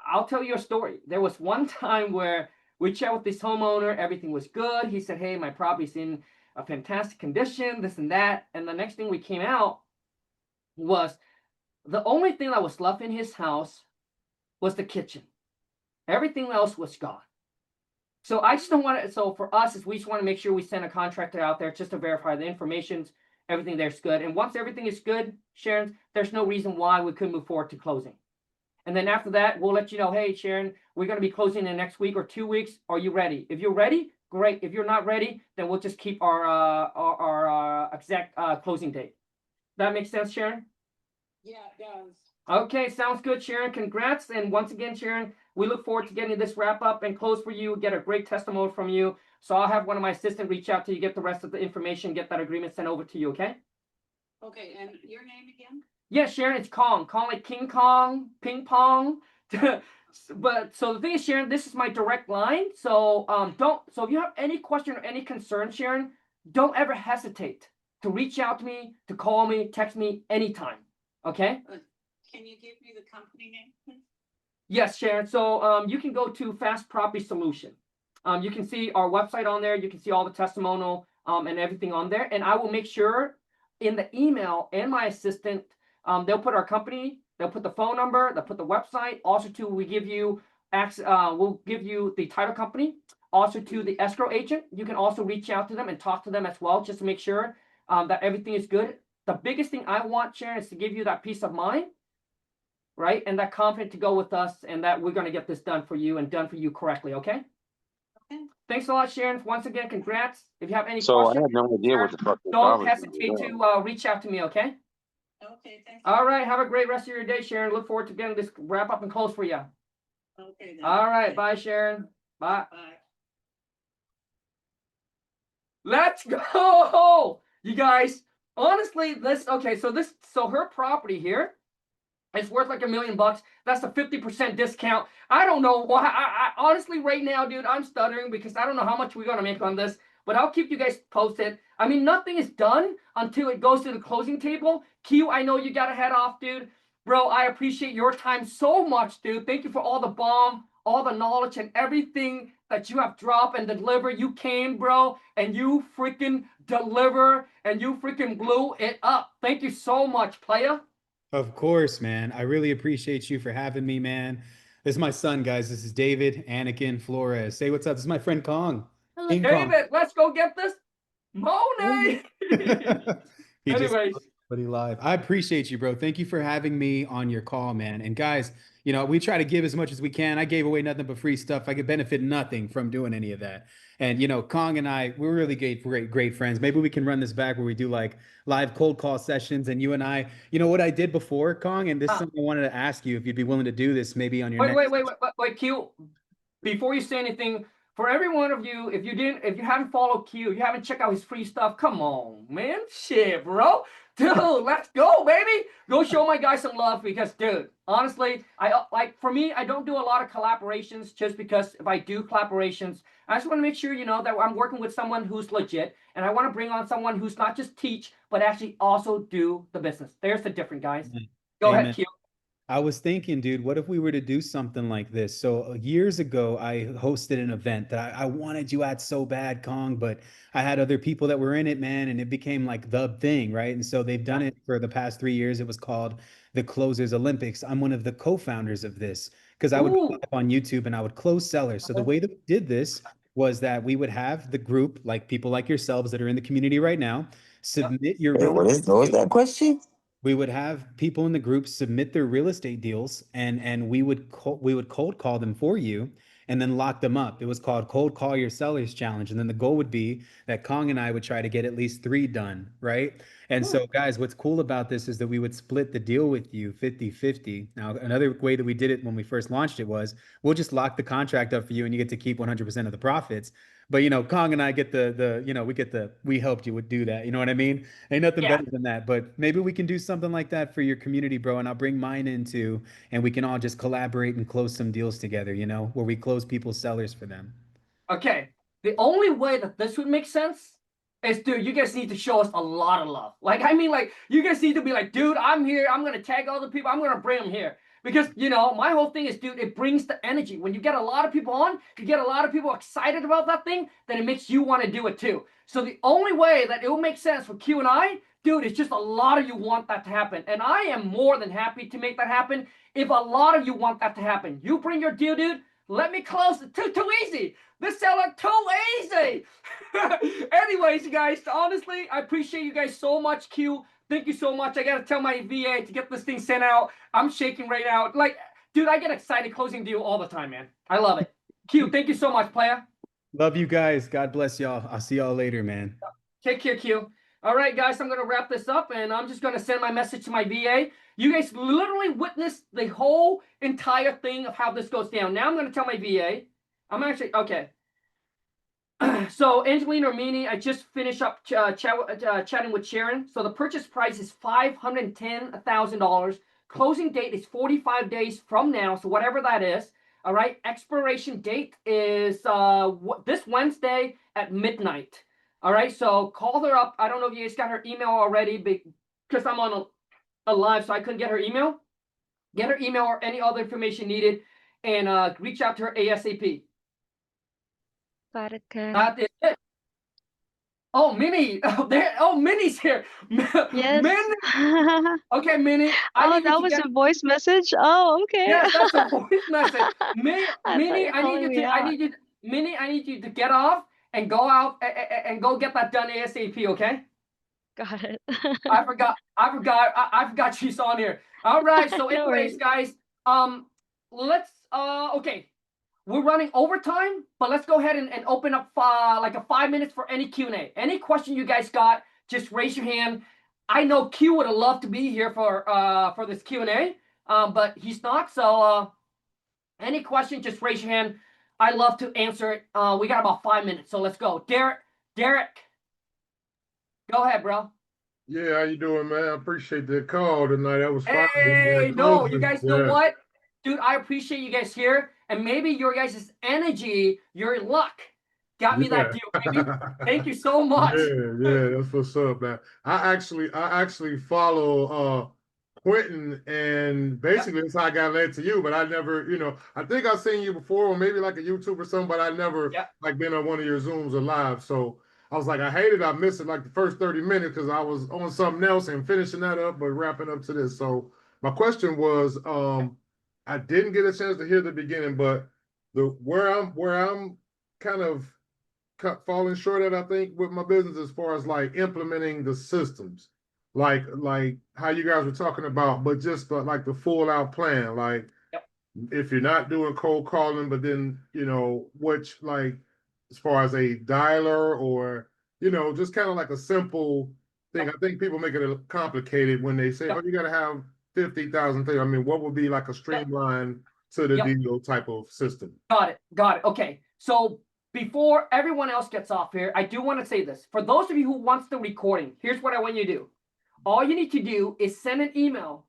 I'll tell you a story. There was one time where we chat with this homeowner, everything was good. He said, hey, my property's in a fantastic condition, this and that. And the next thing we came out was the only thing that was left in his house was the kitchen. Everything else was gone. So I just don't want to, so for us, is we just want to make sure we send a contractor out there just to verify the information, everything there's good. And once everything is good, Sharon, there's no reason why we couldn't move forward to closing. And then after that, we'll let you know, hey, Sharon, we're going to be closing in the next week or 2 weeks. Are you ready? If you're ready, great. If you're not ready, then we'll just keep our exact closing date. That makes sense, Sharon? Yeah, it does. Okay, sounds good, Sharon. Congrats. And once again, Sharon, we look forward to getting this wrap up and close for you, get a great testimony from you. So I'll have one of my assistants reach out to you, get the rest of the information, get that agreement sent over to you, okay? Okay, and your name again? Yeah, Sharon, it's Kong. Kong like King Kong, ping pong. But so the thing is, Sharon, this is my direct line. So so if you have any question or any concern, Sharon, don't ever hesitate to reach out to me, to call me, text me anytime. Okay? Can you give me the company name, please? Yes, Sharon. So you can go to Fast Property Solution. You can see our website on there. You can see all the testimonial and everything on there. And I will make sure in the email, and my assistant, they'll put our company, they'll put the phone number, they'll put the website. Also, too, we give you access. We'll give you the title company. Also, to the escrow agent. You can also reach out to them and talk to them as well, just to make sure that everything is good. The biggest thing I want, Sharon, is to give you that peace of mind, right? And that confidence to go with us, and that we're going to get this done for you and done for you correctly, okay? Okay. Thanks a lot, Sharon. Once again, congrats. If you have any So I questions, had no idea what the fuck the don't problem hesitate was. to reach out to me, okay? Okay, thanks. All right. Have a great rest of your day, Sharon. Look forward to getting this wrap up and close for you. Okay, then. All right. Okay. Bye, Sharon. Bye. Bye. Let's go. You guys, honestly, so her property here, It's worth like $1 million. That's a 50% discount. I don't know why. I honestly right now, dude, I'm stuttering because I don't know how much we're gonna make on this, but I'll keep you guys posted. I mean, nothing is done until it goes to the closing table. Q, I know you gotta head off, dude. Bro, I appreciate your time so much, dude. Thank you for all the bomb, all the knowledge, and everything that you have dropped and delivered. You came, bro, and you freaking deliver, and you freaking blew it up. Thank you so much, playa. Of course, man. I really appreciate you for having me, man. This is my son, guys. This is David Anakin Flores. Say what's up. This is my friend Kong. Hello. King Kong. David, let's go get this Monet. He just Anyways, but he live. I appreciate you, bro. Thank you for having me on your call, man. And guys, you know, we try to give as much as we can. I gave away nothing but free stuff. I could benefit nothing from doing any of that. And you know, Kong and I, we're really great friends. Maybe we can run this back where we do like live cold call sessions. And you and I, you know what I did before, Kong, and this is something I wanted to ask you if you'd be willing to do this maybe on your wait, next. wait, Q. Before you say anything, for every one of you, if you haven't followed Q, you haven't checked out his free stuff, come on, man. Shit, bro. Dude, let's go, baby. Go show my guy some love because, dude, honestly, for me, I don't do a lot of collaborations just because if I do collaborations, I just want to make sure, you know, that I'm working with someone who's legit and I want to bring on someone who's not just teach, but actually also do the business. There's the difference, guys. Go Amen. ahead, Q. I was thinking, dude, what if we were to do something like this? So years ago, I hosted an event that I wanted you at so bad, Kong, but I had other people that were in it, man, and it became like the thing, right? And so they've done it for the past 3 years. It was called the Closers Olympics. I'm one of the co-founders of this because I would go Ooh. live on YouTube and I would close sellers. So the way that we did this was that we would have the group, like people like yourselves that are in the community right now, submit your Wait, real what was that question? we would have people in the group submit their real estate deals and we would cold call them for you and then lock them up. It was called Cold Call Your Sellers Challenge. And then the goal would be that Kong and I would try to get at least 3 done, right? And so guys, what's cool about this is that we would split the deal with you 50-50. Now, another way that we did it when we first launched it was we'll just lock the contract up for you and you get to keep 100% of the profits. But you know, Kong and I get the you know, we helped you would do that. You know what I mean? Ain't nothing Yeah. better than that. But maybe we can do something like that for your community, bro. And I'll bring mine into, and we can all just collaborate and close some deals together, you know, where we close people's sellers for them. Okay. The only way that this would make sense is, dude, you guys need to show us a lot of love. Like, I mean, like, you guys need to be like, dude, I'm here. I'm going to tag all the people. I'm going to bring them here. Because, you know, my whole thing is, dude, it brings the energy. When you get a lot of people on, you get a lot of people excited about that thing, then it makes you want to do it too. So the only way that it will make sense for Q and I, dude, it's just a lot of you want that to happen. And I am more than happy to make that happen if a lot of you want that to happen. You bring your deal, dude. Let me close it. Too easy. This seller too easy. Anyways, guys, honestly, I appreciate you guys so much, Q. Thank you so much. I got to tell my VA to get this thing sent out. I'm shaking right now. Like, dude, I get excited closing deal all the time, man. I love it. Q, thank you so much, player. Love you guys. God bless y'all. I'll see y'all later, man. Take care, Q. All right, guys, I'm going to wrap this up, and I'm just going to send my message to my VA. You guys literally witnessed the whole entire thing of how this goes down. Now I'm going to tell my VA. I'm actually, okay. So Angelina Armini, I just finished up chatting with Sharon. So the purchase price is $510,000. Closing date is 45 days from now. So whatever that is. All right. Expiration date is this Wednesday at midnight. All right. So call her up. I don't know if you guys got her email already because I'm on a live, so I couldn't get her email. Get her email or any other information needed and reach out to her ASAP. Got it, Ken. That is it. Oh, Minnie. Oh, there. Oh, Minnie's here. Yes. Minnie. Okay, Minnie. Oh, that was a voice message. Oh, okay. Yes, that's a voice message. Minnie, I thought you were calling me out. Minnie, I need you to get off and go out and go get that done ASAP, okay? Got it. I forgot she's on here. All right, so No anyways, worries. guys, let's okay. We're running overtime, but let's go ahead and open up like a 5 minutes for any Q&A. Any question you guys got, just raise your hand. I know Q would have loved to be here for this Q&A, but he's not. So any question, just raise your hand. I love to answer it. We got about 5 minutes, so let's go. Derek, go ahead, bro. Yeah, how you doing, man? I appreciate the call tonight. That was fine. Hey, no, you guys know Yeah. what? Dude, I appreciate you guys here. And maybe your guys' energy, your luck got me that Yeah. deal, baby. Thank you so much. Yeah, that's what's up, man. I actually follow Quentin, and basically that's how I got led to you, but I never, I think I've seen you before, or maybe like a YouTube or something, but I never Yeah. like been on one of your Zooms or live. So I was like, I hated I missed it like the first 30 minutes because I was on something else and finishing that up, but wrapping up to this. So my question was, I didn't get a chance to hear the beginning, but where I'm kind of falling short at, I think, with my business as far as like implementing the systems, like how you guys were talking about, but just like the full out plan. Like Yep. if you're not doing cold calling, but then which like as far as a dialer or just kind of like a simple thing. Yep. I think people make it complicated when they say, Yep. "Oh, you got to have 50,000 things." I mean, what would be like a Yep. streamline to the Yep. deal type of system? Got it. Got it. Okay. So before everyone else gets off here, I do want to say this. For those of you who wants the recording, here's what I want you to do. All you need to do is send an email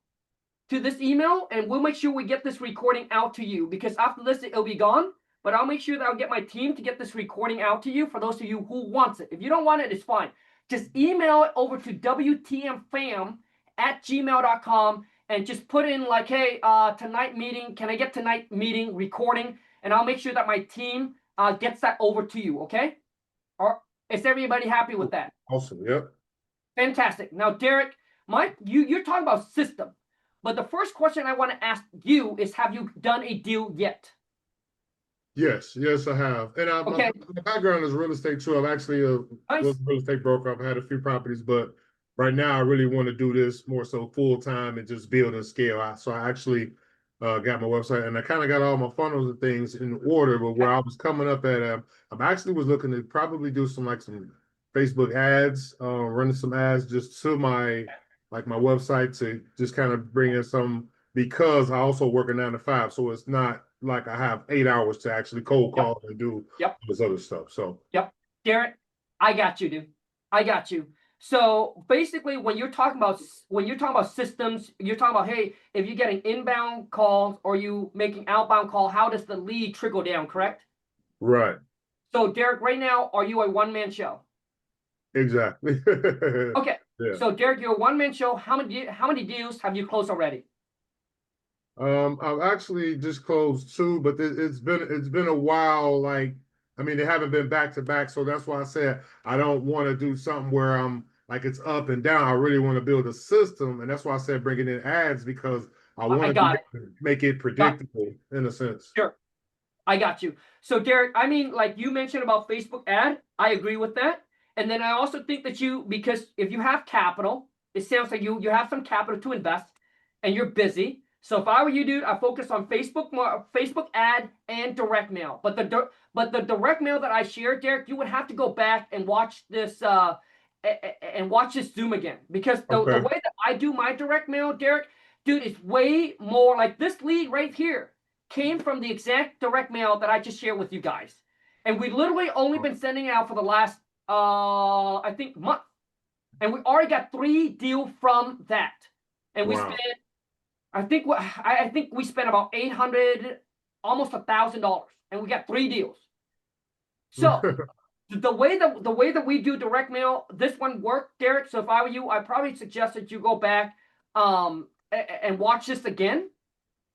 to this email, and we'll make sure we get this recording out to you, because after this, it'll be gone. But I'll make sure that I'll get my team to get this recording out to you for those of you who wants it. If you don't want it, it's fine. Just email it over to wtmfam@gmail.com and just put in like, hey, tonight meeting, can I get tonight meeting recording? And I'll make sure that my team gets that over to you, okay? Or is everybody happy with that? Awesome. Yep. Fantastic. Now, Derek, you're talking about system, but the first question I want to ask you is, have you done a deal yet? Yes, yes, I have. And Okay. my background is real estate too. I'm actually Nice. was a real estate broker. I've had a few properties, but right now I really want to do this more so full time and just build and scale. So I actually got my website, and I kind of got all my funnels and things in order. But where I was coming up at, I'm actually was looking to probably do some Facebook ads, running some ads just to my website to just kind of bring in some, because I also work a 9 to 5, so it's not like I have 8 hours to actually cold call and do this other stuff. So Derek, I got you, dude. I got you. So basically, when you're talking about systems, you're talking about, hey, if you're getting inbound calls or you making outbound call, how does the lead trickle down? Correct. right, So Derek, right now, are you a one-man show? exactly. Okay. Yeah. So Derek, you're a one-man show. How many deals have you closed already? I've actually just closed 2, but it's been a while. Like, I mean, they haven't been back to back, so that's why I said I don't want to do something where I'm like it's up and down. I really want to build a system, and that's why I said bringing in ads, because I want to make it predictable in a sense. Sure. I got you. So Derek, I mean, like you mentioned about Facebook ad, I agree with that. And then I also think that because if you have capital, it sounds like you have some capital to invest and you're busy. So if I were you, dude, I focus on Facebook ad and direct mail. But the direct mail that I shared, Derek, you would have to go back and watch this Zoom again, because the way that I do my direct mail, Derek, dude, is way more like this lead right here came from the exact direct mail that I just shared with you guys. And we literally only been sending out for the last I think month. And we already got 3 deals from that. And we spent I think we spent about $800, almost $1,000, and we got 3 deals. So the way that we do direct mail, this one worked, Derek. So if I were you, I probably suggest that you go back and watch this again.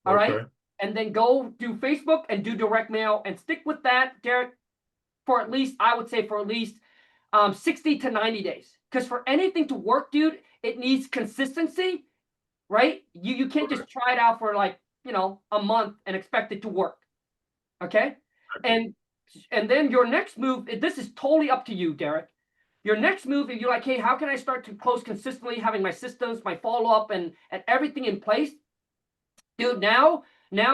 All right. And then go do Facebook and do direct mail and stick with that, Derek, for at least, I would say, for at least 60 to 90 days. Because for anything to work, dude, it needs consistency, right? You can't just try it out for like, a month and expect it to work. Okay? And then your next move, this is totally up to you, Derek. Your next move, if you're like, hey, how can I start to close consistently, having my systems, my follow-up, and everything in place? Dude, now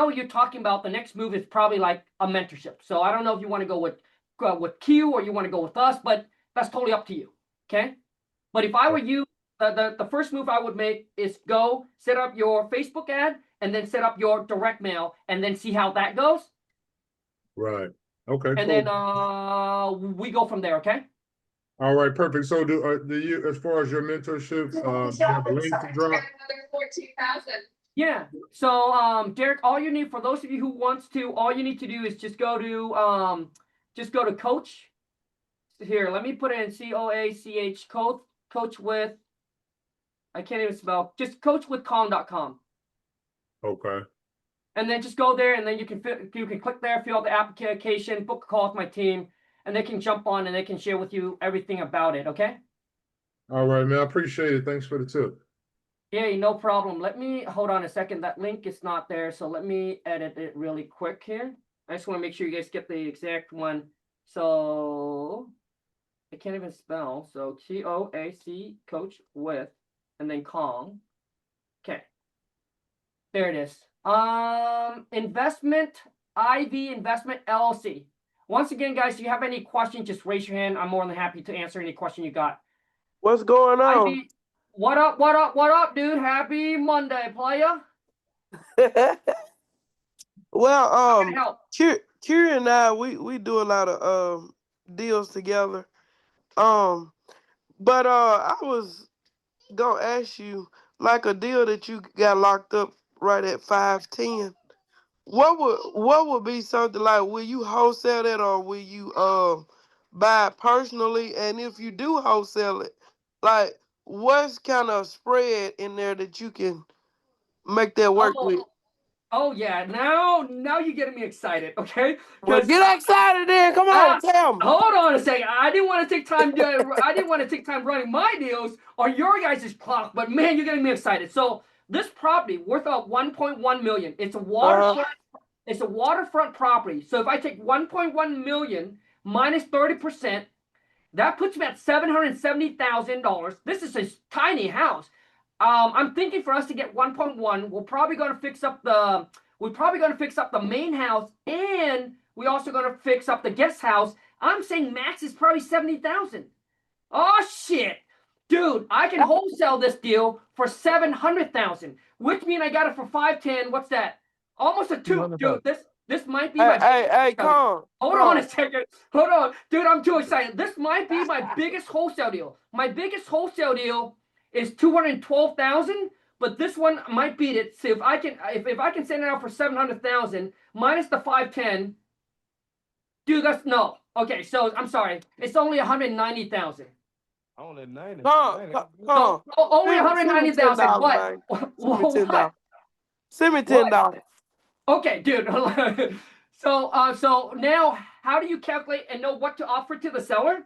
you're talking about the next move is probably like a mentorship. So I don't know if you want to go with Q or you want to go with us, but that's totally up to you. Okay. But if I were you, the first move I would make is go set up your Facebook ad and then set up your direct mail and then see how that goes. Right. Okay. And then we go from there. Okay. All right, perfect. So do you, as far as your mentorship, you have a link to drop? Yeah. So Derek, all you need, for those of you who wants to, all you need to do is just go to coach. Here, let me put it in COACH, coach with, I can't even spell, just coachwithcom.com. Okay. And then just go there, and then you can click there, fill out the application, book a call with my team, and they can jump on and they can share with you everything about it. Okay. All right, man. I appreciate it. Thanks for the tip. Yeah, no problem. Let me hold on a second. That link is not there, so let me edit it really quick here. I just want to make sure you guys get the exact one. So I can't even spell. So COAC, coach with, and then Kong. Okay. There it is. Investment, IV Investment LLC. Once again, guys, if you have any questions, just raise your hand. I'm more than happy to answer any question you got. What's going on? IV, what up, dude? Happy Monday, player. Well, How can I help? Kira and I, we do a lot of deals together. But I was gonna ask you, like a deal that you got locked up right at 510. What would be something like? Will you wholesale it, or will you buy it personally? And if you do wholesale it, like what's kind of spread in there that you can make that work with? Oh yeah, now you're getting me excited, okay? Well, get excited then. Come on, tell me. Hold on a second. I didn't want to take time running my deals or your guys' clock, but man, you're getting me excited. So this property worth about 1.1 million. It's a waterfront property. So if I take 1.1 million minus 30%, that puts me at $770,000. This is a tiny house. I'm thinking for us to get 1.1, we're probably going to fix up the main house, and we're also going to fix up the guest house. I'm saying max is probably 70,000. Oh shit, dude! I can wholesale this deal for 700,000, which means I got it for 510. What's that? Almost a 2, dude. This might be my. Hey, come. Hold on a second. Hold on, dude. I'm too excited. This might be my biggest wholesale deal. My biggest wholesale deal is 212,000, but this one might beat it. See if I can send it out for 700,000 minus the 510. Dude, that's no. Okay, so I'm sorry. It's only 190,000. Only 90. So, only 190,000. What? What? Send me $10. Okay, dude. So now, how do you calculate and know what to offer to the seller?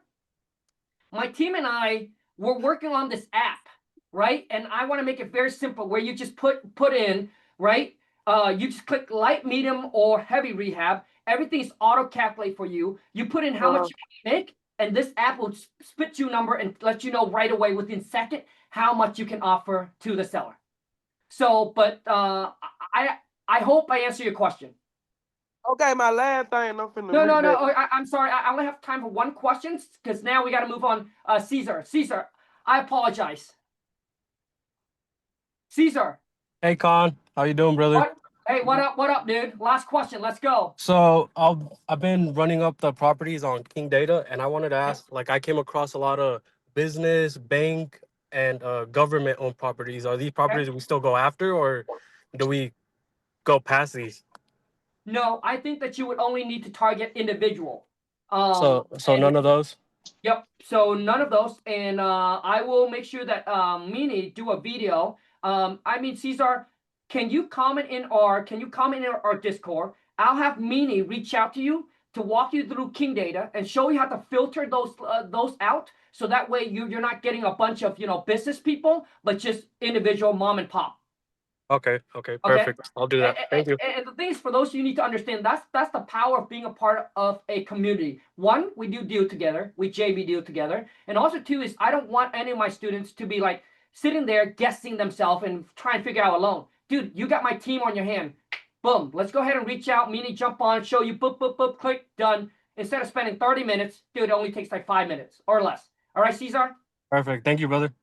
My team and I were working on this app, right? And I want to make it very simple, where you just put in, right? You just click light, medium, or heavy rehab. Everything is auto calculate for you. You put in how much you make, and this app will spit you a number and let you know right away within second how much you can offer to the seller. So, but I hope I answer your question. Okay, my last thing. I'm finna No. I'm sorry. I only have time for one question because now we got to move on. Caesar, I apologize. Caesar. Hey, Con, how you doing, brother? Hey, what up, dude? Last question. Let's go. So I've been running up the properties on King Data, and I wanted to ask, like, I came across a lot of business, bank, and government-owned properties. Are these properties we still go after, or do we go past these? No, I think that you would only need to target individual. So none of those? Yep. So none of those, and I will make sure that Mini do a video. I mean, Caesar, can you comment in our Discord? I'll have Mini reach out to you to walk you through King Data and show you how to filter those out, so that way you're not getting a bunch of business people, but just individual mom and pop. Okay, perfect. I'll do that. Thank you. And the thing is, for those you need to understand, that's the power of being a part of a community. One, we do deal together, we JV deal together, and also two is I don't want any of my students to be like sitting there guessing themselves and try and figure out alone. Dude, you got my team on your hand. Boom. Let's go ahead and reach out, Mini, jump on, show you, boop, boop, boop, click, done. Instead of spending 30 minutes, dude, it only takes like 5 minutes or less. All right, Caesar? Perfect. Thank you, brother.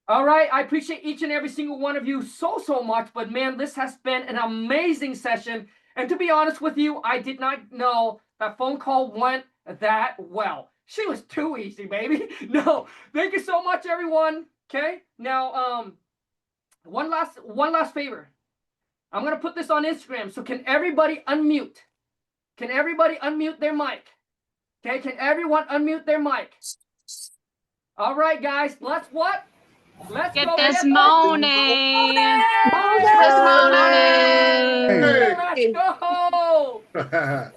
All right, I appreciate each and every single one of you so much, but man, this has been an amazing session. And to be honest with you, I did not know that phone call went that well. She was too easy, baby. No, thank you so much, everyone. Okay, now one last favor. I'm gonna put this on Instagram. So can everybody unmute? Can everybody unmute their mic? Okay, can everyone unmute their mic? All right, guys. Let's what? Let's Get go this get money. money! Get this money. Hey. Let's go!